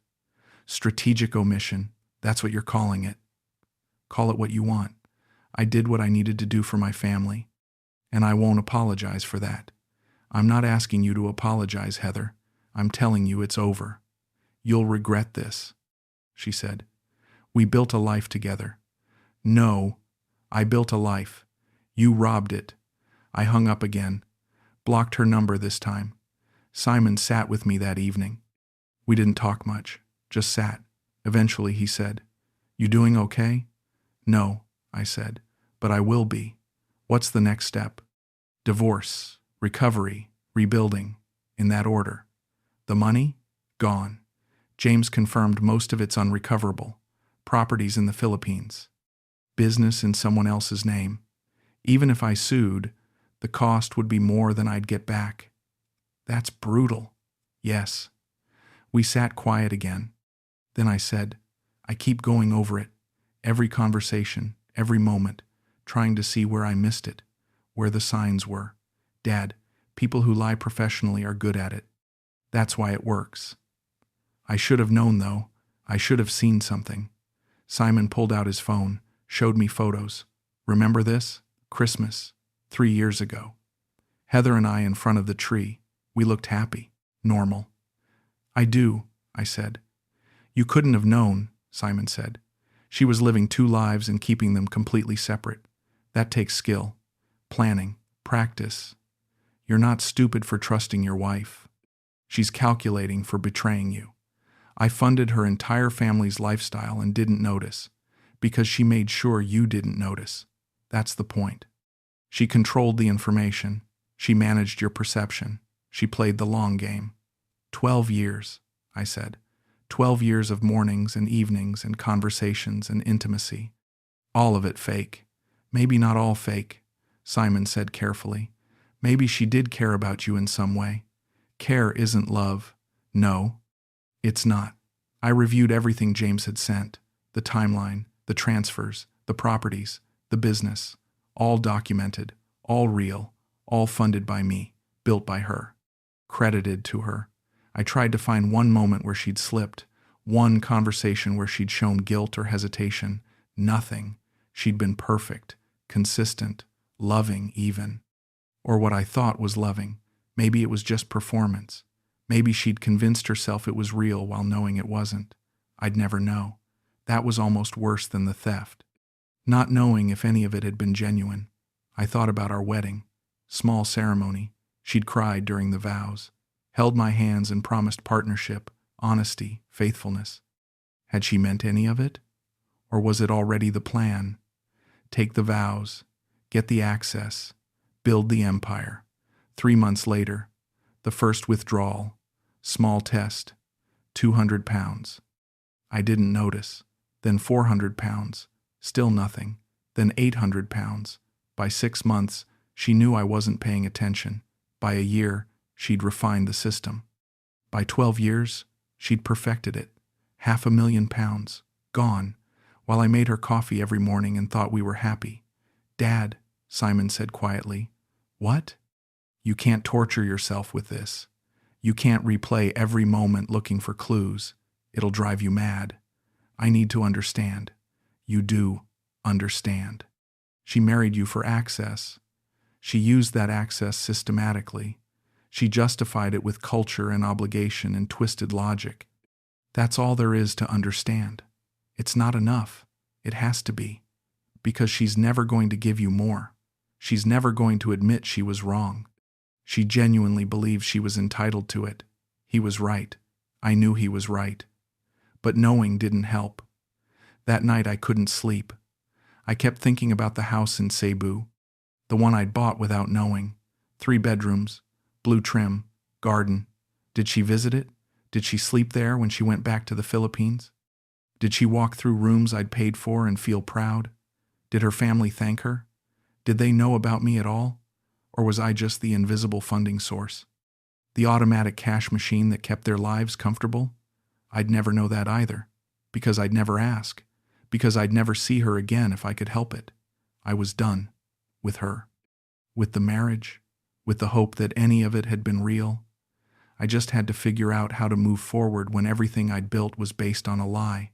Strategic omission, that's what you're calling it. Call it what you want. I did what I needed to do for my family, and I won't apologize for that. I'm not asking you to apologize, Heather. I'm telling you it's over. You'll regret this, she said. We built a life together. No, I built a life. You robbed it. I hung up again. Blocked her number this time. Simon sat with me that evening. We didn't talk much, just sat. Eventually he said, You doing okay? No, I said, but I will be. What's the next step? Divorce, recovery, rebuilding, in that order. The money? Gone. James confirmed most of it's unrecoverable. Properties in the Philippines. Business in someone else's name. Even if I sued, the cost would be more than I'd get back. That's brutal. Yes. We sat quiet again. Then I said, I keep going over it. Every conversation, every moment, trying to see where I missed it, where the signs were. Dad, people who lie professionally are good at it. That's why it works. I should have known, though. I should have seen something. Simon pulled out his phone, showed me photos. Remember this? Christmas, 3 years ago. Heather and I in front of the tree. We looked happy, normal. I do, I said. You couldn't have known, Simon said. She was living 2 lives and keeping them completely separate. That takes skill, planning, practice. You're not stupid for trusting your wife. She's calculating for betraying you. I funded her entire family's lifestyle and didn't notice, because she made sure you didn't notice. That's the point. She controlled the information. She managed your perception. She played the long game. 12 years, I said. 12 years of mornings and evenings and conversations and intimacy. All of it fake. Maybe not all fake, Simon said carefully. Maybe she did care about you in some way. Care isn't love. No, it's not. I reviewed everything James had sent. The timeline, the transfers, the properties, the business. All documented, all real, all funded by me, built by her. Credited to her. I tried to find one moment where she'd slipped, one conversation where she'd shown guilt or hesitation. Nothing. She'd been perfect, consistent, loving even. Or what I thought was loving. Maybe it was just performance. Maybe she'd convinced herself it was real while knowing it wasn't. I'd never know. That was almost worse than the theft. Not knowing if any of it had been genuine. I thought about our wedding. Small ceremony. She'd cried during the vows. Held my hands and promised partnership, honesty, faithfulness. Had she meant any of it? Or was it already the plan? Take the vows. Get the access. Build the empire. 3 months later, the first withdrawal. Small test. 200 pounds. I didn't notice. Then 400 pounds. Still nothing. Then 800 pounds. By 6 months, she knew I wasn't paying attention. By a year, she'd refined the system. By 12 years, she'd perfected it. 500,000 pounds. Gone. While I made her coffee every morning and thought we were happy. Dad, Simon said quietly. What? You can't torture yourself with this. You can't replay every moment looking for clues. It'll drive you mad. I need to understand. You do understand. She married you for access. She used that access systematically. She justified it with culture and obligation and twisted logic. That's all there is to understand. It's not enough. It has to be. Because she's never going to give you more. She's never going to admit she was wrong. She genuinely believes she was entitled to it. He was right. I knew he was right. But knowing didn't help. That night I couldn't sleep. I kept thinking about the house in Cebu, the one I'd bought without knowing. 3 bedrooms, blue trim, garden. Did she visit it? Did she sleep there when she went back to the Philippines? Did she walk through rooms I'd paid for and feel proud? Did her family thank her? Did they know about me at all? Or was I just the invisible funding source? The automatic cash machine that kept their lives comfortable? I'd never know that either, because I'd never ask, because I'd never see her again if I could help it. I was done. With her. With the marriage. With the hope that any of it had been real. I just had to figure out how to move forward when everything I'd built was based on a lie.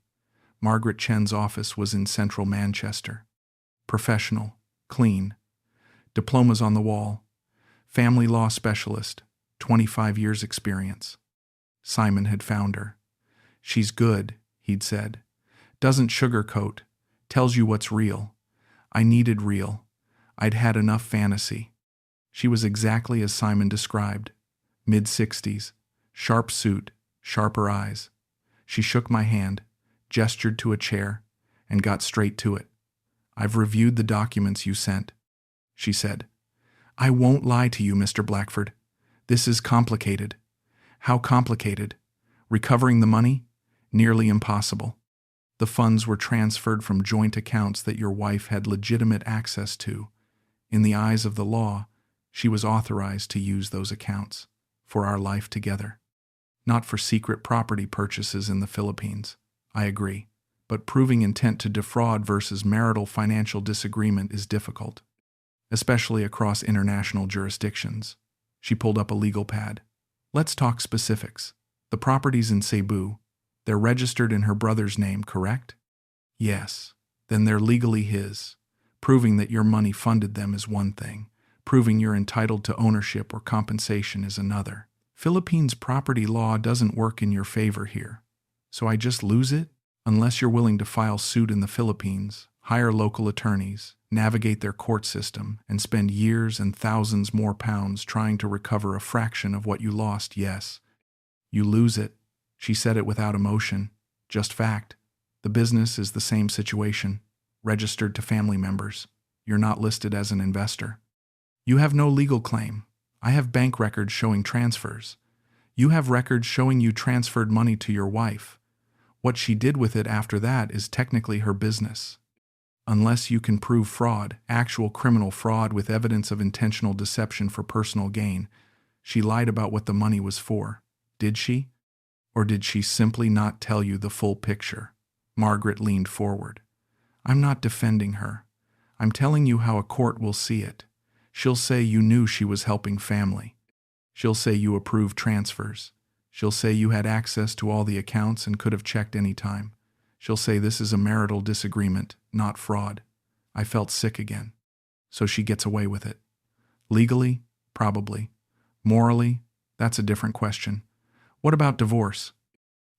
Margaret Chen's office was in central Manchester. Professional. Clean. Diplomas on the wall. Family law specialist. 25 years experience. Simon had found her. She's good, he'd said. Doesn't sugarcoat. Tells you what's real. I needed real. I'd had enough fantasy. She was exactly as Simon described. Mid-60s. Sharp suit. Sharper eyes. She shook my hand, gestured to a chair, and got straight to it. I've reviewed the documents you sent, she said. I won't lie to you, Mr. Blackford. This is complicated. How complicated? Recovering the money? Nearly impossible. The funds were transferred from joint accounts that your wife had legitimate access to. In the eyes of the law, she was authorized to use those accounts for our life together. Not for secret property purchases in the Philippines. I agree. But proving intent to defraud versus marital financial disagreement is difficult, especially across international jurisdictions. She pulled up a legal pad. Let's talk specifics. The properties in Cebu, they're registered in her brother's name, correct? Yes. Then they're legally his. Proving that your money funded them is one thing. Proving you're entitled to ownership or compensation is another. Philippines property law doesn't work in your favor here. So I just lose it? Unless you're willing to file suit in the Philippines, hire local attorneys, navigate their court system, and spend years and thousands more pounds trying to recover a fraction of what you lost, yes. You lose it. She said it without emotion. Just fact. The business is the same situation. Registered to family members. You're not listed as an investor. You have no legal claim. I have bank records showing transfers. You have records showing you transferred money to your wife. What she did with it after that is technically her business. Unless you can prove fraud, actual criminal fraud with evidence of intentional deception for personal gain, she lied about what the money was for. Did she? Or did she simply not tell you the full picture? Margaret leaned forward. I'm not defending her. I'm telling you how a court will see it. She'll say you knew she was helping family. She'll say you approved transfers. She'll say you had access to all the accounts and could have checked any time. She'll say this is a marital disagreement, not fraud. I felt sick again. So she gets away with it. Legally? Probably. Morally? That's a different question. What about divorce?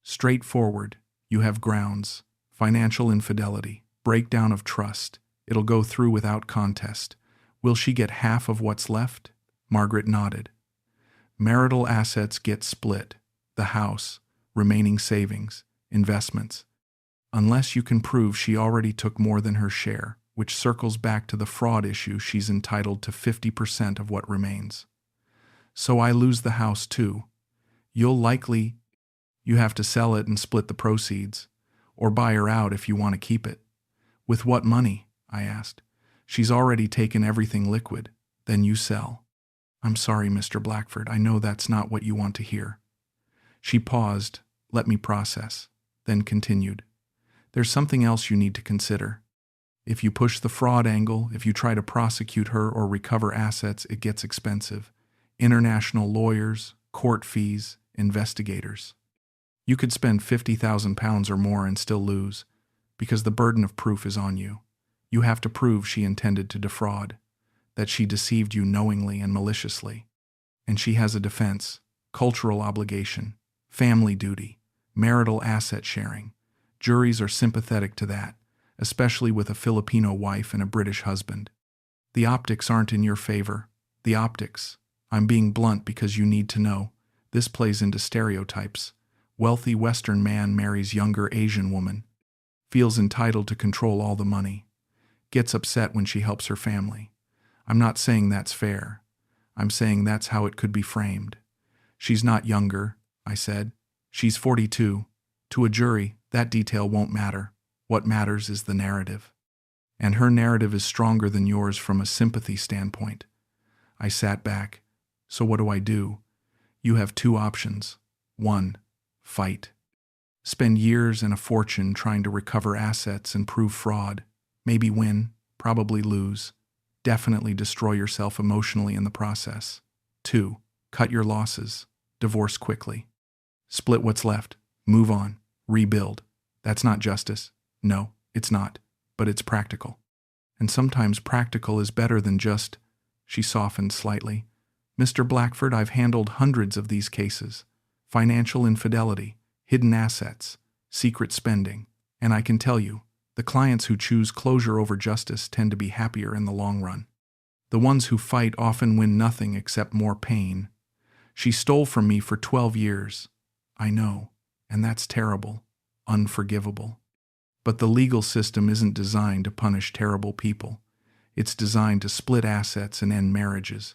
Straightforward. You have grounds. Financial infidelity. Breakdown of trust. It'll go through without contest. Will she get half of what's left? Margaret nodded. Marital assets get split. The house, remaining savings, investments. Unless you can prove she already took more than her share, which circles back to the fraud issue, she's entitled to 50% of what remains. So I lose the house too. You have to sell it and split the proceeds, or buy her out if you want to keep it. With what money? I asked. She's already taken everything liquid. Then you sell. I'm sorry, Mr. Blackford, I know that's not what you want to hear. She paused, let me process, then continued. There's something else you need to consider. If you push the fraud angle, if you try to prosecute her or recover assets, it gets expensive. International lawyers, court fees, investigators. You could spend £50,000 or more and still lose, because the burden of proof is on you. You have to prove she intended to defraud, that she deceived you knowingly and maliciously. And she has a defense, cultural obligation, family duty, marital asset sharing. Juries are sympathetic to that, especially with a Filipino wife and a British husband. The optics aren't in your favor. The optics. I'm being blunt because you need to know. This plays into stereotypes. Wealthy Western man marries younger Asian woman. Feels entitled to control all the money. Gets upset when she helps her family. I'm not saying that's fair. I'm saying that's how it could be framed. She's not younger, I said. She's 42. To a jury, that detail won't matter. What matters is the narrative. And her narrative is stronger than yours from a sympathy standpoint. I sat back. So what do I do? You have two options. 1. Fight. Spend years and a fortune trying to recover assets and prove fraud. Maybe win, probably lose. Definitely destroy yourself emotionally in the process. 2. Cut your losses. Divorce quickly. Split what's left. Move on. Rebuild. That's not justice. No, it's not. But it's practical. And sometimes practical is better than just... She softened slightly. Mr. Blackford, I've handled hundreds of these cases. Financial infidelity, hidden assets, secret spending. And I can tell you, the clients who choose closure over justice tend to be happier in the long run. The ones who fight often win nothing except more pain. She stole from me for 12 years. I know, and that's terrible, unforgivable. But the legal system isn't designed to punish terrible people. It's designed to split assets and end marriages.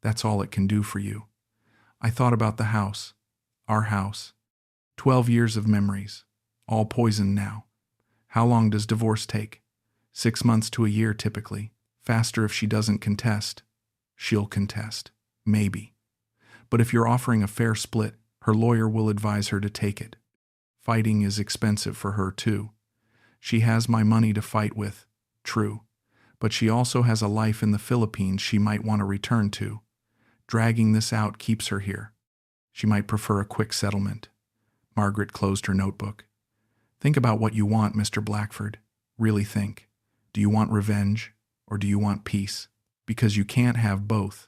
That's all it can do for you. I thought about the house, our house. 12 years of memories, all poisoned now. How long does divorce take? 6 months to a year typically. Faster if she doesn't contest. She'll contest. Maybe. But if you're offering a fair split, her lawyer will advise her to take it. Fighting is expensive for her too. She has my money to fight with, true. But she also has a life in the Philippines she might want to return to. Dragging this out keeps her here. She might prefer a quick settlement. Margaret closed her notebook. Think about what you want, Mr. Blackford. Really think. Do you want revenge? or do you want peace? Because you can't have both.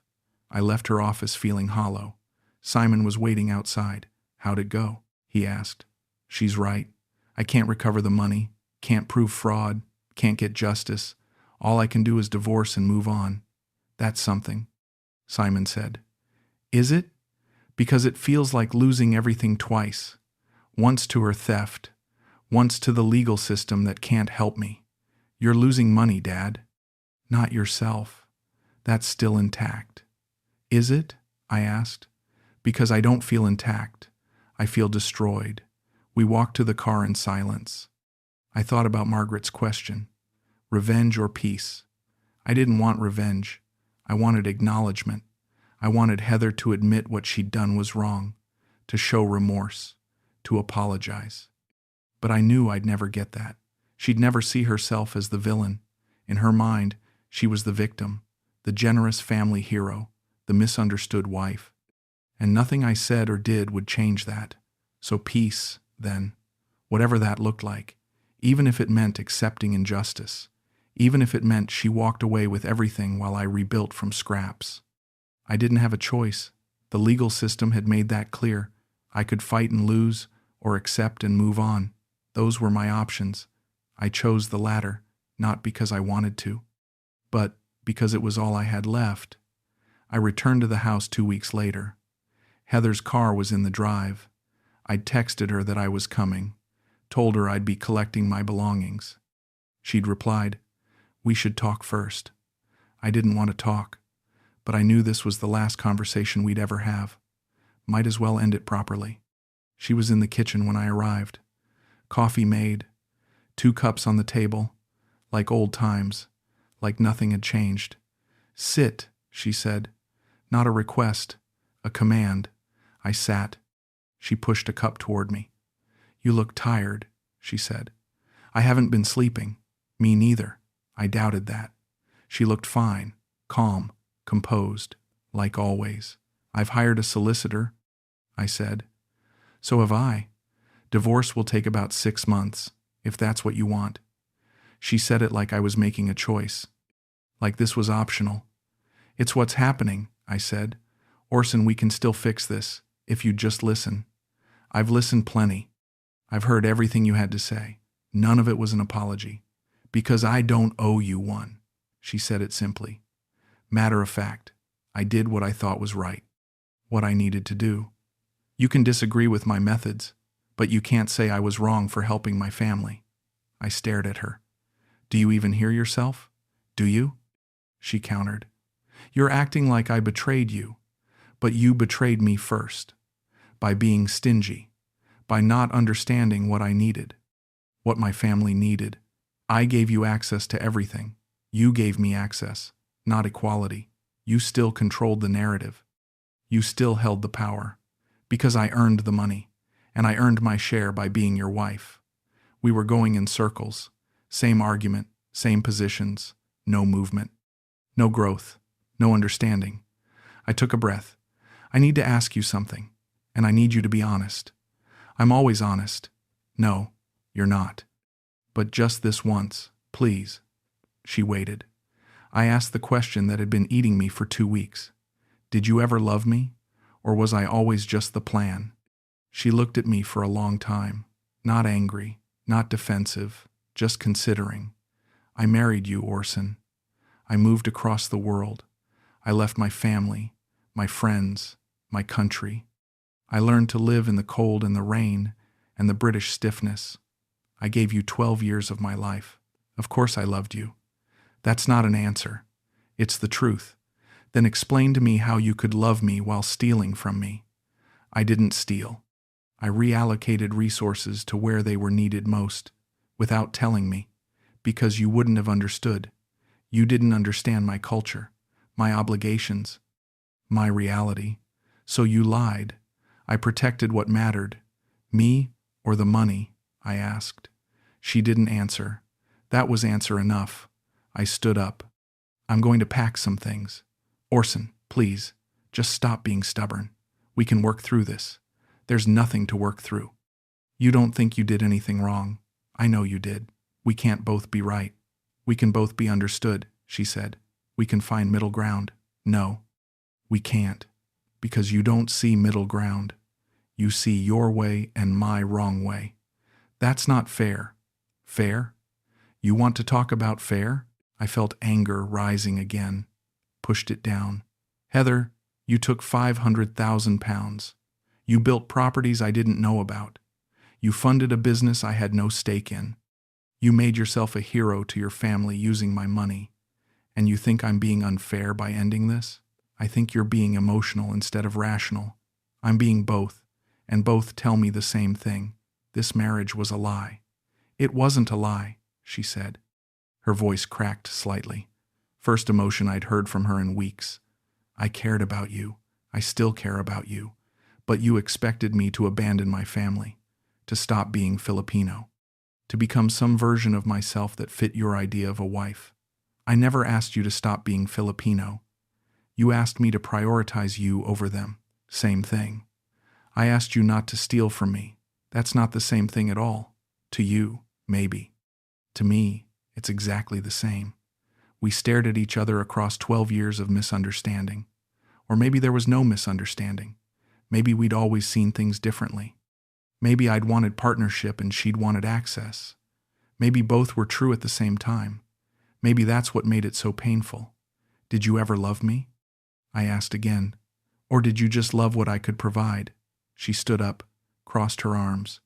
I left her office feeling hollow. Simon was waiting outside. How'd it go? He asked. She's right. I can't recover the money, can't prove fraud, can't get justice. All I can do is divorce and move on. That's something, Simon said. Is it? Because it feels like losing everything twice. Once to her theft, once to the legal system that can't help me. You're losing money, Dad. Not yourself. That's still intact. Is it? I asked. Because I don't feel intact. I feel destroyed. We walked to the car in silence. I thought about Margaret's question. Revenge or peace? I didn't want revenge. I wanted acknowledgement. I wanted Heather to admit what she'd done was wrong, to show remorse, to apologize. But I knew I'd never get that. She'd never see herself as the villain. In her mind, she was the victim, the generous family hero, the misunderstood wife. And nothing I said or did would change that. So peace, then, whatever that looked like, even if it meant accepting injustice, even if it meant she walked away with everything while I rebuilt from scraps. I didn't have a choice. The legal system had made that clear. I could fight and lose, or accept and move on. Those were my options. I chose the latter, not because I wanted to, but because it was all I had left. I returned to the house 2 weeks later. Heather's car was in the drive. I'd texted her that I was coming, told her I'd be collecting my belongings. She'd replied, "We should talk first." I didn't want to talk, but I knew this was the last conversation we'd ever have. Might as well end it properly. She was in the kitchen when I arrived. Coffee made, 2 cups on the table, like old times, like nothing had changed. "Sit," she said. Not a request, a command. I sat. She pushed a cup toward me. "You look tired," she said. "I haven't been sleeping." Me neither. I doubted that. She looked fine, calm, composed, like always. "I've hired a solicitor," I said. "So have I. Divorce will take about 6 months, if that's what you want." She said it like I was making a choice, like this was optional. "It's what's happening," I said. "Orson, we can still fix this, if you'd just listen." "I've listened plenty. I've heard everything you had to say. None of it was an apology. Because I don't owe you one." She said it simply. Matter of fact, I did what I thought was right, what I needed to do. You can disagree with my methods, but you can't say I was wrong for helping my family. I stared at her. "Do you even hear yourself? Do you?" She countered. "You're acting like I betrayed you, but you betrayed me first, by being stingy, by not understanding what I needed, what my family needed. I gave you access to everything. You gave me access, not equality. You still controlled the narrative. You still held the power, because I earned the money, and I earned my share by being your wife. We were going in circles, same argument, same positions, no movement, no growth, no understanding." I took a breath. "I need to ask you something, and I need you to be honest." "I'm always honest." "No, you're not. But just this once, please." She waited. I asked the question that had been eating me for 2 weeks. "Did you ever love me, or was I always just the plan?" She looked at me for a long time, not angry, not defensive, just considering. "I married you, Orson. I moved across the world. I left my family, my friends, my country. I learned to live in the cold and the rain and the British stiffness. I gave you 12 years of my life. Of course I loved you." "That's not an answer. It's the truth." "Then explain to me how you could love me while stealing from me." "I didn't steal. I reallocated resources to where they were needed most, without telling me, because you wouldn't have understood. You didn't understand my culture, my obligations, my reality. So you lied. I protected what mattered. Me or the money?" I asked. She didn't answer. That was answer enough. I stood up. "I'm going to pack some things. Orson, please, just stop being stubborn. We can work through this. There's nothing to work through. You don't think you did anything wrong. I know you did. We can't both be right. We can both be understood. she said. We can find middle ground. No, we can't. Because you don't see middle ground. You see your way and my wrong way. That's not fair. Fair? You want to talk about fair? I felt anger rising again. Pushed it down. Heather, you took £500,000. You built properties I didn't know about. You funded a business I had no stake in. You made yourself a hero to your family using my money. And you think I'm being unfair by ending this? I think you're being emotional instead of rational. I'm being both, and both tell me the same thing. This marriage was a lie. It wasn't a lie, she said. Her voice cracked slightly. First emotion I'd heard from her in weeks. I cared about you. I still care about you. But you expected me to abandon my family, to stop being Filipino, to become some version of myself that fit your idea of a wife. I never asked you to stop being Filipino. You asked me to prioritize you over them. Same thing. I asked you not to steal from me. That's not the same thing at all. To you, maybe. To me, it's exactly the same. We stared at each other across 12 years of misunderstanding. Or maybe there was no misunderstanding. Maybe we'd always seen things differently. Maybe I'd wanted partnership and she'd wanted access. Maybe both were true at the same time. Maybe that's what made it so painful. Did you ever love me? I asked again. Or did you just love what I could provide? She stood up, crossed her arms.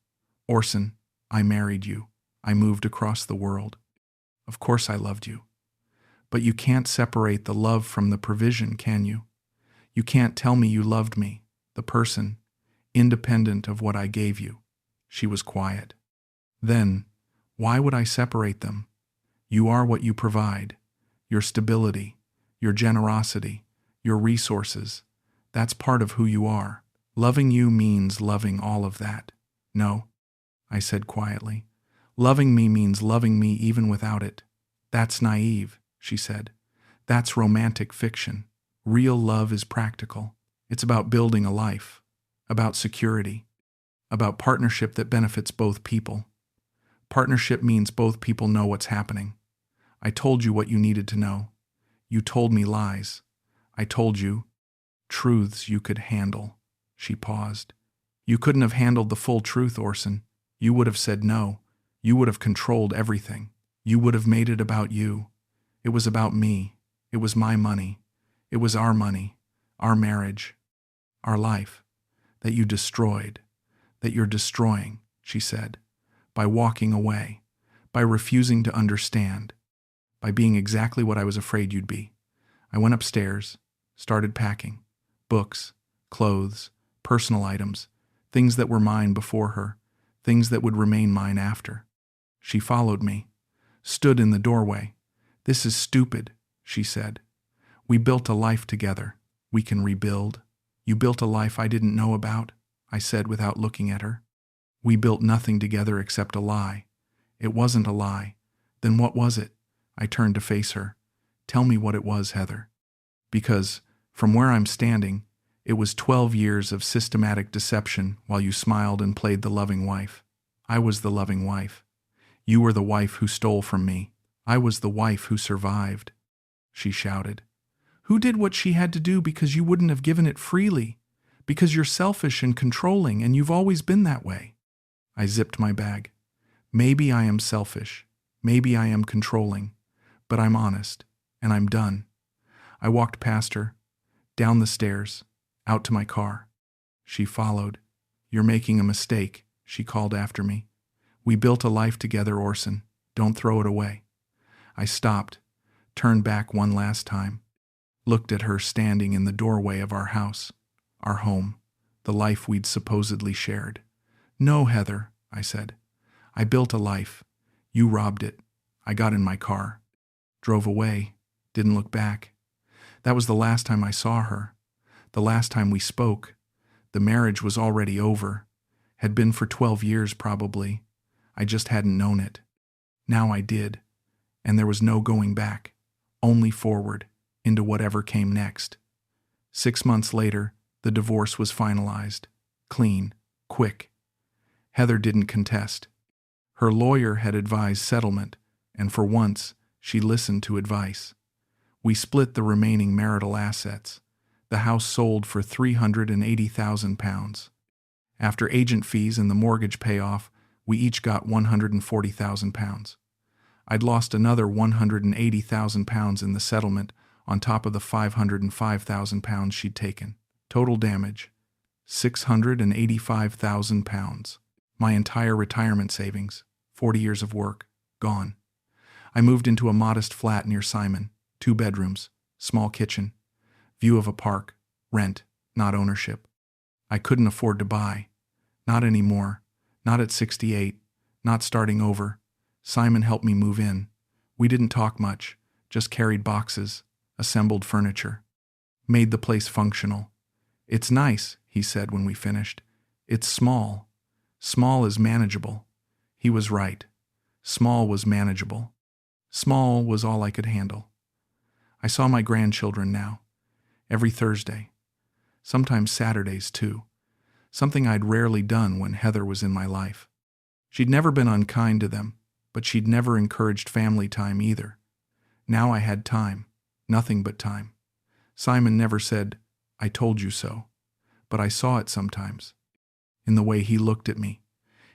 Orson, I married you. I moved across the world. Of course I loved you. But you can't separate the love from the provision, can you? You can't tell me you loved me, the person, independent of what I gave you. She was quiet. Then, why would I separate them? You are what you provide. Your stability, your generosity, your resources. That's part of who you are. Loving you means loving all of that. No, I said quietly. Loving me means loving me even without it. That's naive, she said. That's romantic fiction. Real love is practical. It's about building a life, about security, about partnership that benefits both people. Partnership means both people know what's happening. I told you what you needed to know. You told me lies. I told you truths you could handle. She paused. You couldn't have handled the full truth, Orson. You would have said no. You would have controlled everything. You would have made it about you. It was about me. It was my money. It was our money, our marriage, our life, that you destroyed, that you're destroying, she said, by walking away, by refusing to understand, by being exactly what I was afraid you'd be. I went upstairs, started packing, books, clothes, personal items, things that were mine before her, things that would remain mine after. She followed me, stood in the doorway. This is stupid, she said. We built a life together. We can rebuild. You built a life I didn't know about, I said without looking at her. We built nothing together except a lie. It wasn't a lie. Then what was it? I turned to face her. Tell me what it was, Heather. Because, from where I'm standing, it was 12 years of systematic deception while you smiled and played the loving wife. I was the loving wife. You were the wife who stole from me. I was the wife who survived. She shouted. Who did what she had to do because you wouldn't have given it freely? Because you're selfish and controlling and you've always been that way. I zipped my bag. Maybe I am selfish. Maybe I am controlling. But I'm honest, and I'm done. I walked past her, down the stairs, out to my car. She followed. You're making a mistake, she called after me. We built a life together, Orson. Don't throw it away. I stopped, turned back one last time, looked at her standing in the doorway of our house, our home, the life we'd supposedly shared. No, Heather, I said. I built a life. You robbed it. I got in my car, drove away, didn't look back. That was the last time I saw her, the last time we spoke. The marriage was already over, had been for 12 years probably. I just hadn't known it. Now I did, and there was no going back, only forward, into whatever came next. 6 months later, the divorce was finalized. Clean, quick. Heather didn't contest. Her lawyer had advised settlement, and for once, she listened to advice. We split the remaining marital assets. The house sold for £380,000. After agent fees and the mortgage payoff, we each got £140,000. I'd lost another £180,000 in the settlement on top of the £505,000 she'd taken. Total damage, £685,000. My entire retirement savings, 40 years of work, gone. I moved into a modest flat near Simon, 2 bedrooms, small kitchen, view of a park, rent, not ownership. I couldn't afford to buy. Not anymore. Not at 68. Not starting over. Simon helped me move in. We didn't talk much, just carried boxes, assembled furniture. Made the place functional. It's nice, he said when we finished. It's small. Small is manageable. He was right. Small was manageable. Small was all I could handle. I saw my grandchildren now. Every Thursday. Sometimes Saturdays too. Something I'd rarely done when Heather was in my life. She'd never been unkind to them, but she'd never encouraged family time either. Now I had time. Nothing but time. Simon never said, "I told you so," but I saw it sometimes. In the way he looked at me,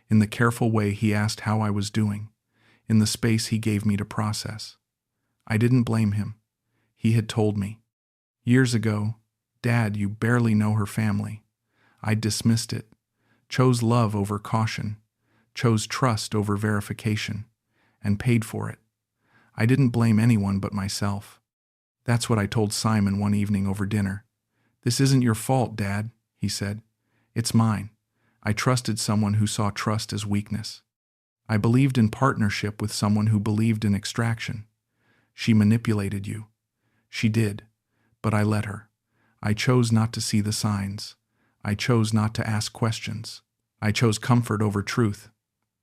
in the careful way he asked how I was doing, in the space he gave me to process. I didn't blame him. He had told me. Years ago, "Dad, you barely know her family." I dismissed it, chose love over caution, chose trust over verification, and paid for it. I didn't blame anyone but myself. That's what I told Simon one evening over dinner. "This isn't your fault, Dad," he said. "It's mine. I trusted someone who saw trust as weakness. I believed in partnership with someone who believed in extraction. She manipulated you. She did, but I let her. I chose not to see the signs. I chose not to ask questions. I chose comfort over truth.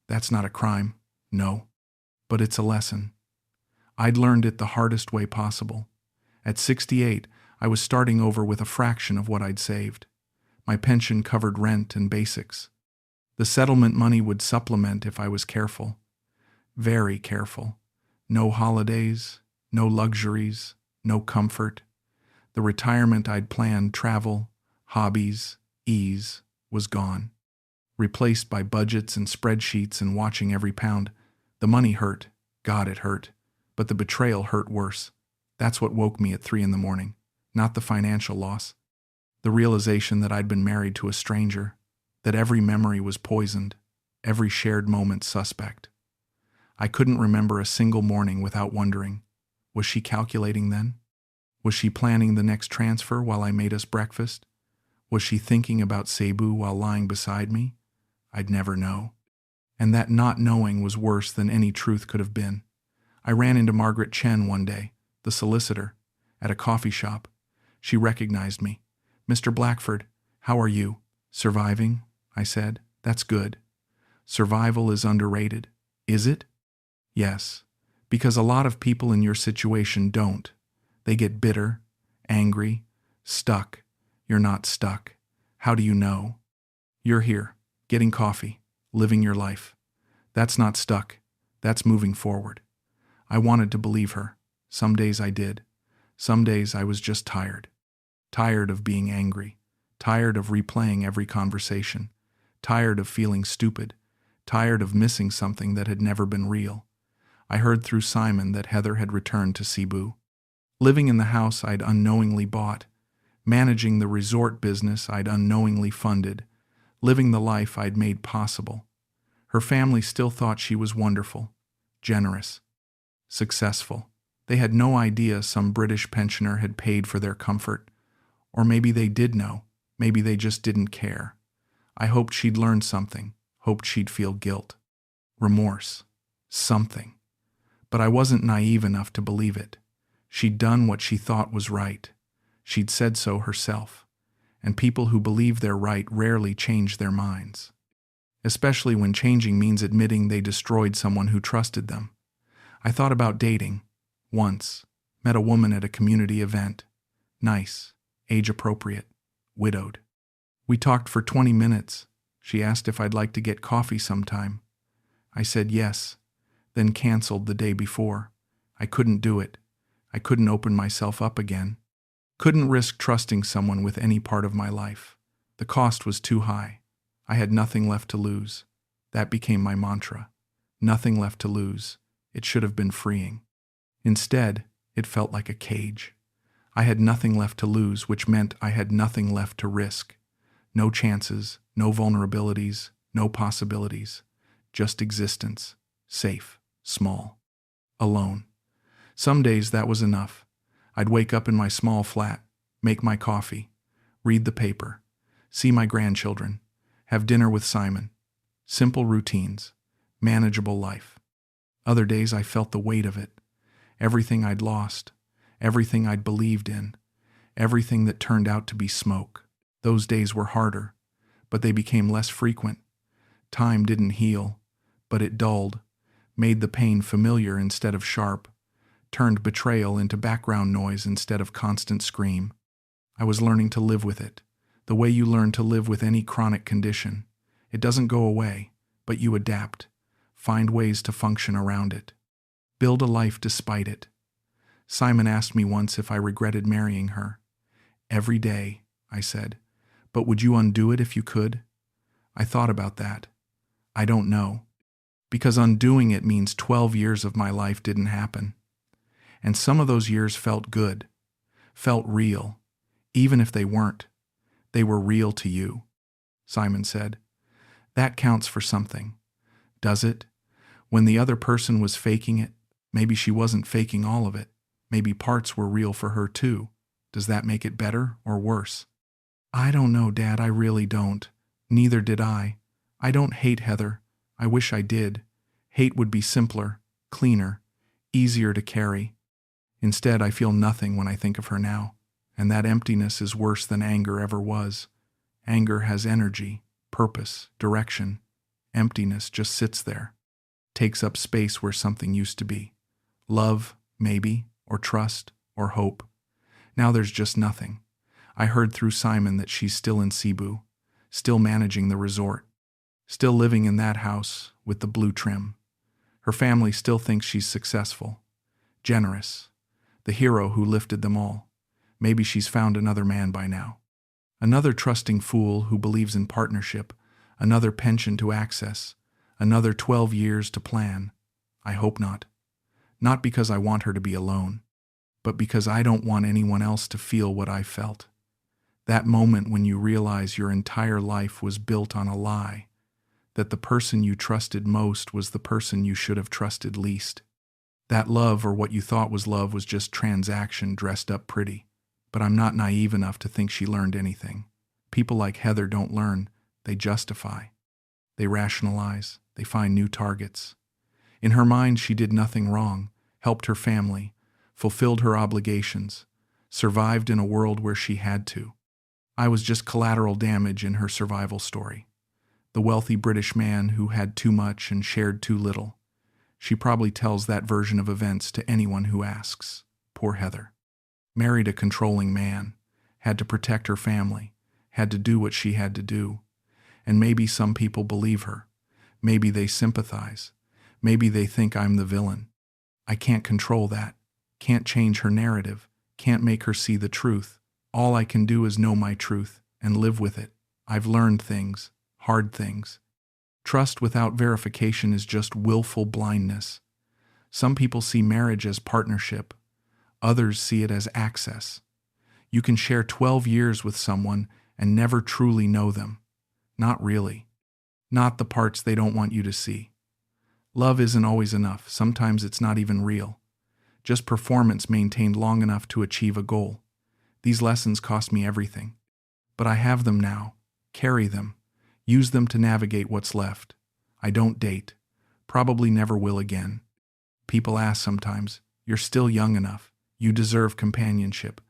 That's not a crime, no, but it's a lesson. I'd learned it the hardest way possible. At 68, I was starting over with a fraction of what I'd saved. My pension covered rent and basics. The settlement money would supplement if I was careful. Very careful. No holidays, no luxuries, no comfort. The retirement I'd planned, travel, hobbies, ease, was gone. Replaced by budgets and spreadsheets and watching every pound. The money hurt. God, it hurt. But the betrayal hurt worse. That's what woke me at 3 a.m, not the financial loss. The realization that I'd been married to a stranger, that every memory was poisoned, every shared moment suspect. I couldn't remember a single morning without wondering, was she calculating then? Was she planning the next transfer while I made us breakfast? Was she thinking about Cebu while lying beside me? I'd never know. And that not knowing was worse than any truth could have been. I ran into Margaret Chen one day, the solicitor, at a coffee shop. She recognized me. "Mr. Blackford, how are you?" "Surviving," I said. "That's good." "Survival is underrated." "Is it?" "Yes, because a lot of people in your situation don't. They get bitter, angry, stuck. You're not stuck. How do you know? You're here, getting coffee, living your life. That's not stuck. That's moving forward." I wanted to believe her. Some days I did. Some days I was just tired. Tired of being angry. Tired of replaying every conversation. Tired of feeling stupid. Tired of missing something that had never been real. I heard through Simon that Heather had returned to Cebu. Living in the house I'd unknowingly bought. Managing the resort business I'd unknowingly funded. Living the life I'd made possible. Her family still thought she was wonderful. Generous. Successful. They had no idea some British pensioner had paid for their comfort. Or maybe they did know. Maybe they just didn't care. I hoped she'd learn something. Hoped she'd feel guilt. Remorse. Something. But I wasn't naive enough to believe it. She'd done what she thought was right. She'd said so herself. And people who believe they're right rarely change their minds. Especially when changing means admitting they destroyed someone who trusted them. I thought about dating. Once. Met a woman at a community event. Nice. Age-appropriate. Widowed. We talked for 20 minutes. She asked if I'd like to get coffee sometime. I said yes, then canceled the day before. I couldn't do it. I couldn't open myself up again. Couldn't risk trusting someone with any part of my life. The cost was too high. I had nothing left to lose. That became my mantra. Nothing left to lose. It should have been freeing. Instead, it felt like a cage. I had nothing left to lose, which meant I had nothing left to risk. No chances, no vulnerabilities, no possibilities. Just existence. Safe, small, alone. Some days that was enough. I'd wake up in my small flat, make my coffee, read the paper, see my grandchildren, have dinner with Simon. Simple routines, manageable life. Other days I felt the weight of it. Everything I'd lost, everything I'd believed in, everything that turned out to be smoke. Those days were harder, but they became less frequent. Time didn't heal, but it dulled, made the pain familiar instead of sharp, turned betrayal into background noise instead of constant scream. I was learning to live with it, the way you learn to live with any chronic condition. It doesn't go away, but you adapt, find ways to function around it. Build a life despite it. Simon asked me once if I regretted marrying her. Every day, I said, but would you undo it if you could? I thought about that. I don't know. Because undoing it means 12 years of my life didn't happen. And some of those years felt good, felt real, even if they weren't. They were real to you, Simon said. That counts for something. Does it? When the other person was faking it, maybe she wasn't faking all of it. Maybe parts were real for her too. Does that make it better or worse? I don't know, Dad, I really don't. Neither did I. I don't hate Heather. I wish I did. Hate would be simpler, cleaner, easier to carry. Instead, I feel nothing when I think of her now, and that emptiness is worse than anger ever was. Anger has energy, purpose, direction. Emptiness just sits there, takes up space where something used to be. Love, maybe, or trust, or hope. Now there's just nothing. I heard through Simon that she's still in Cebu, still managing the resort, still living in that house with the blue trim. Her family still thinks she's successful, generous, the hero who lifted them all. Maybe she's found another man by now. Another trusting fool who believes in partnership, another pension to access, another 12 years to plan. I hope not. Not because I want her to be alone, but because I don't want anyone else to feel what I felt. That moment when you realize your entire life was built on a lie, that the person you trusted most was the person you should have trusted least. That love, or what you thought was love, was just transaction dressed up pretty. But I'm not naive enough to think she learned anything. People like Heather don't learn, they justify. They rationalize, they find new targets. In her mind, she did nothing wrong, helped her family, fulfilled her obligations, survived in a world where she had to. I was just collateral damage in her survival story. The wealthy British man who had too much and shared too little. She probably tells that version of events to anyone who asks. Poor Heather. Married a controlling man, had to protect her family, had to do what she had to do. And maybe some people believe her. Maybe they sympathize. Maybe they think I'm the villain. I can't control that. Can't change her narrative. Can't make her see the truth. All I can do is know my truth and live with it. I've learned things, hard things. Trust without verification is just willful blindness. Some people see marriage as partnership. Others see it as access. You can share 12 years with someone and never truly know them. Not really. Not the parts they don't want you to see. Love isn't always enough. Sometimes it's not even real. Just performance maintained long enough to achieve a goal. These lessons cost me everything. But I have them now. Carry them. Use them to navigate what's left. I don't date. Probably never will again. People ask sometimes, you're still young enough. You deserve companionship.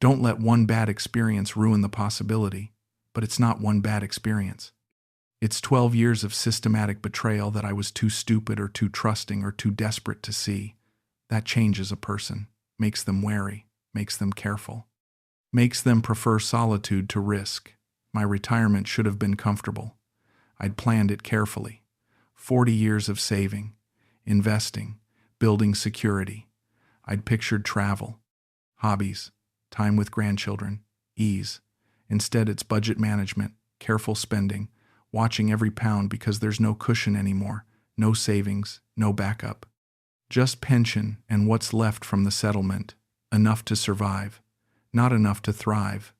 Don't let one bad experience ruin the possibility. But it's not one bad experience. It's 12 years of systematic betrayal that I was too stupid or too trusting or too desperate to see. That changes a person, makes them wary, makes them careful, makes them prefer solitude to risk. My retirement should have been comfortable. I'd planned it carefully. 40 years of saving, investing, building security. I'd pictured travel, hobbies, time with grandchildren, ease. Instead, it's budget management, careful spending, watching every pound because there's no cushion anymore, no savings, no backup. Just pension and what's left from the settlement, enough to survive, not enough to thrive.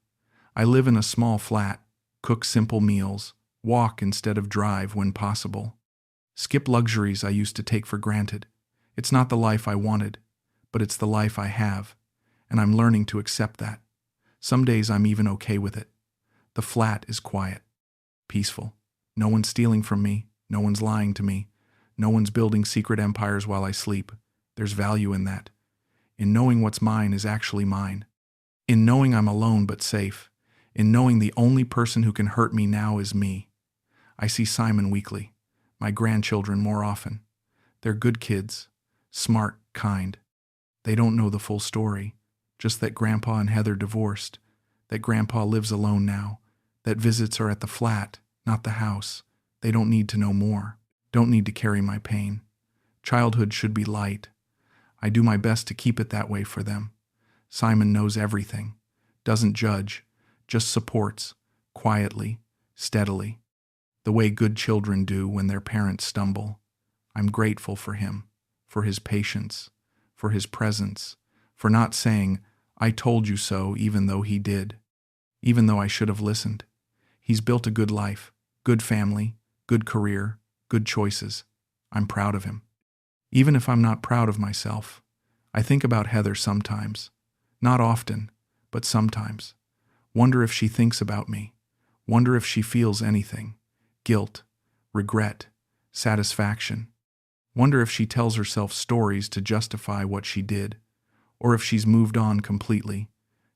I live in a small flat, cook simple meals, walk instead of drive when possible. Skip luxuries I used to take for granted. It's not the life I wanted, but it's the life I have, and I'm learning to accept that. Some days I'm even okay with it. The flat is quiet, peaceful. No one's stealing from me, no one's lying to me, no one's building secret empires while I sleep. There's value in that. In knowing what's mine is actually mine. In knowing I'm alone but safe. In knowing the only person who can hurt me now is me. I see Simon weekly, my grandchildren more often. They're good kids, smart, kind. They don't know the full story, just that Grandpa and Heather divorced, that Grandpa lives alone now, that visits are at the flat, not the house. They don't need to know more, don't need to carry my pain. Childhood should be light. I do my best to keep it that way for them. Simon knows everything, doesn't judge, just supports, quietly, steadily, the way good children do when their parents stumble. I'm grateful for him, for his patience, for his presence, for not saying, "I told you so," even though he did, even though I should have listened. He's built a good life, good family, good career, good choices. I'm proud of him. Even if I'm not proud of myself, I think about Heather sometimes. Not often, but sometimes. Wonder if she thinks about me. Wonder if she feels anything. Guilt, regret, satisfaction. Wonder if she tells herself stories to justify what she did, or if she's moved on completely,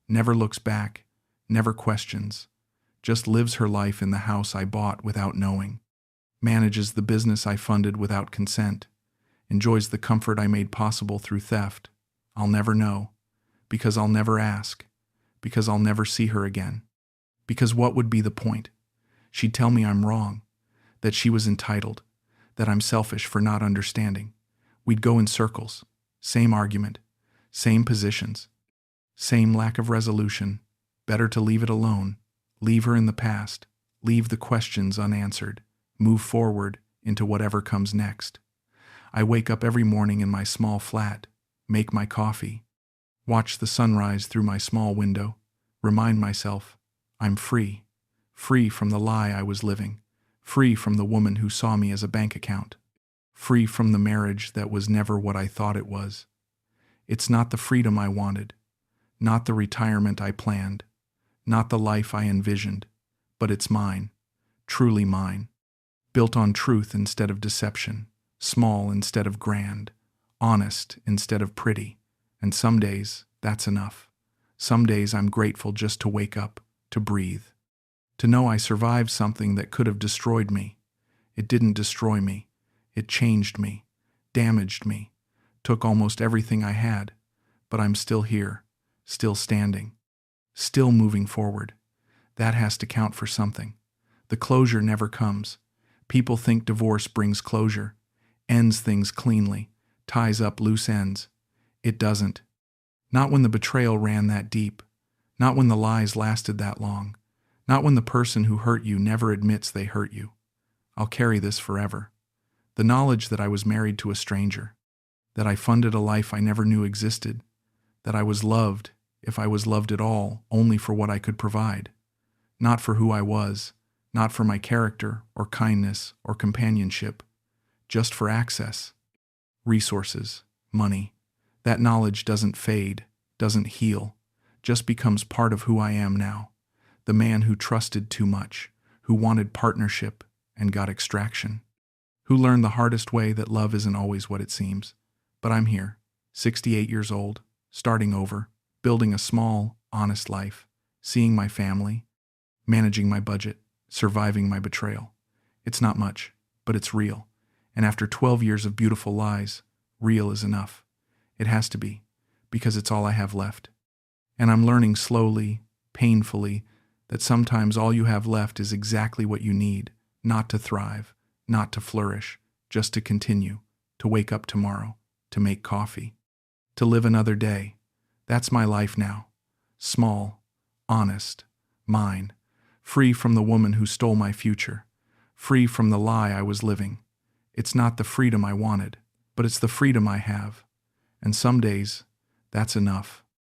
never looks back, never questions, just lives her life in the house I bought without knowing, manages the business I funded without consent, enjoys the comfort I made possible through theft. I'll never know, because I'll never ask, because I'll never see her again. Because what would be the point? She'd tell me I'm wrong, that she was entitled, that I'm selfish for not understanding. We'd go in circles, same argument, same positions, same lack of resolution. Better to leave it alone, leave her in the past, leave the questions unanswered, move forward into whatever comes next. I wake up every morning in my small flat, make my coffee, watch the sunrise through my small window, remind myself, I'm free, free from the lie I was living, free from the woman who saw me as a bank account, free from the marriage that was never what I thought it was. It's not the freedom I wanted, not the retirement I planned, not the life I envisioned, but it's mine, truly mine, built on truth instead of deception, small instead of grand, honest instead of pretty, and some days that's enough. Some days I'm grateful just to wake up, to breathe, to know I survived something that could have destroyed me. It didn't destroy me. It changed me, damaged me, took almost everything I had, but I'm still here, still standing, still moving forward. That has to count for something. The closure never comes. People think divorce brings closure, ends things cleanly, ties up loose ends. It doesn't. Not when the betrayal ran that deep, not when the lies lasted that long, not when the person who hurt you never admits they hurt you. I'll carry this forever. The knowledge that I was married to a stranger, that I funded a life I never knew existed, that I was loved, if I was loved at all, only for what I could provide, not for who I was, not for my character or kindness or companionship, just for access, resources, money. That knowledge doesn't fade, doesn't heal, just becomes part of who I am now, the man who trusted too much, who wanted partnership and got extraction, who learned the hardest way that love isn't always what it seems. But I'm here, 68 years old, starting over, building a small, honest life, seeing my family, managing my budget, surviving my betrayal. It's not much, but it's real. And after 12 years of beautiful lies, real is enough. It has to be, because it's all I have left. And I'm learning slowly, painfully, that sometimes all you have left is exactly what you need, not to thrive, not to flourish, just to continue, to wake up tomorrow, to make coffee, to live another day. That's my life now. Small, honest, mine, free from the woman who stole my future, free from the lie I was living. It's not the freedom I wanted, but it's the freedom I have. And some days, that's enough.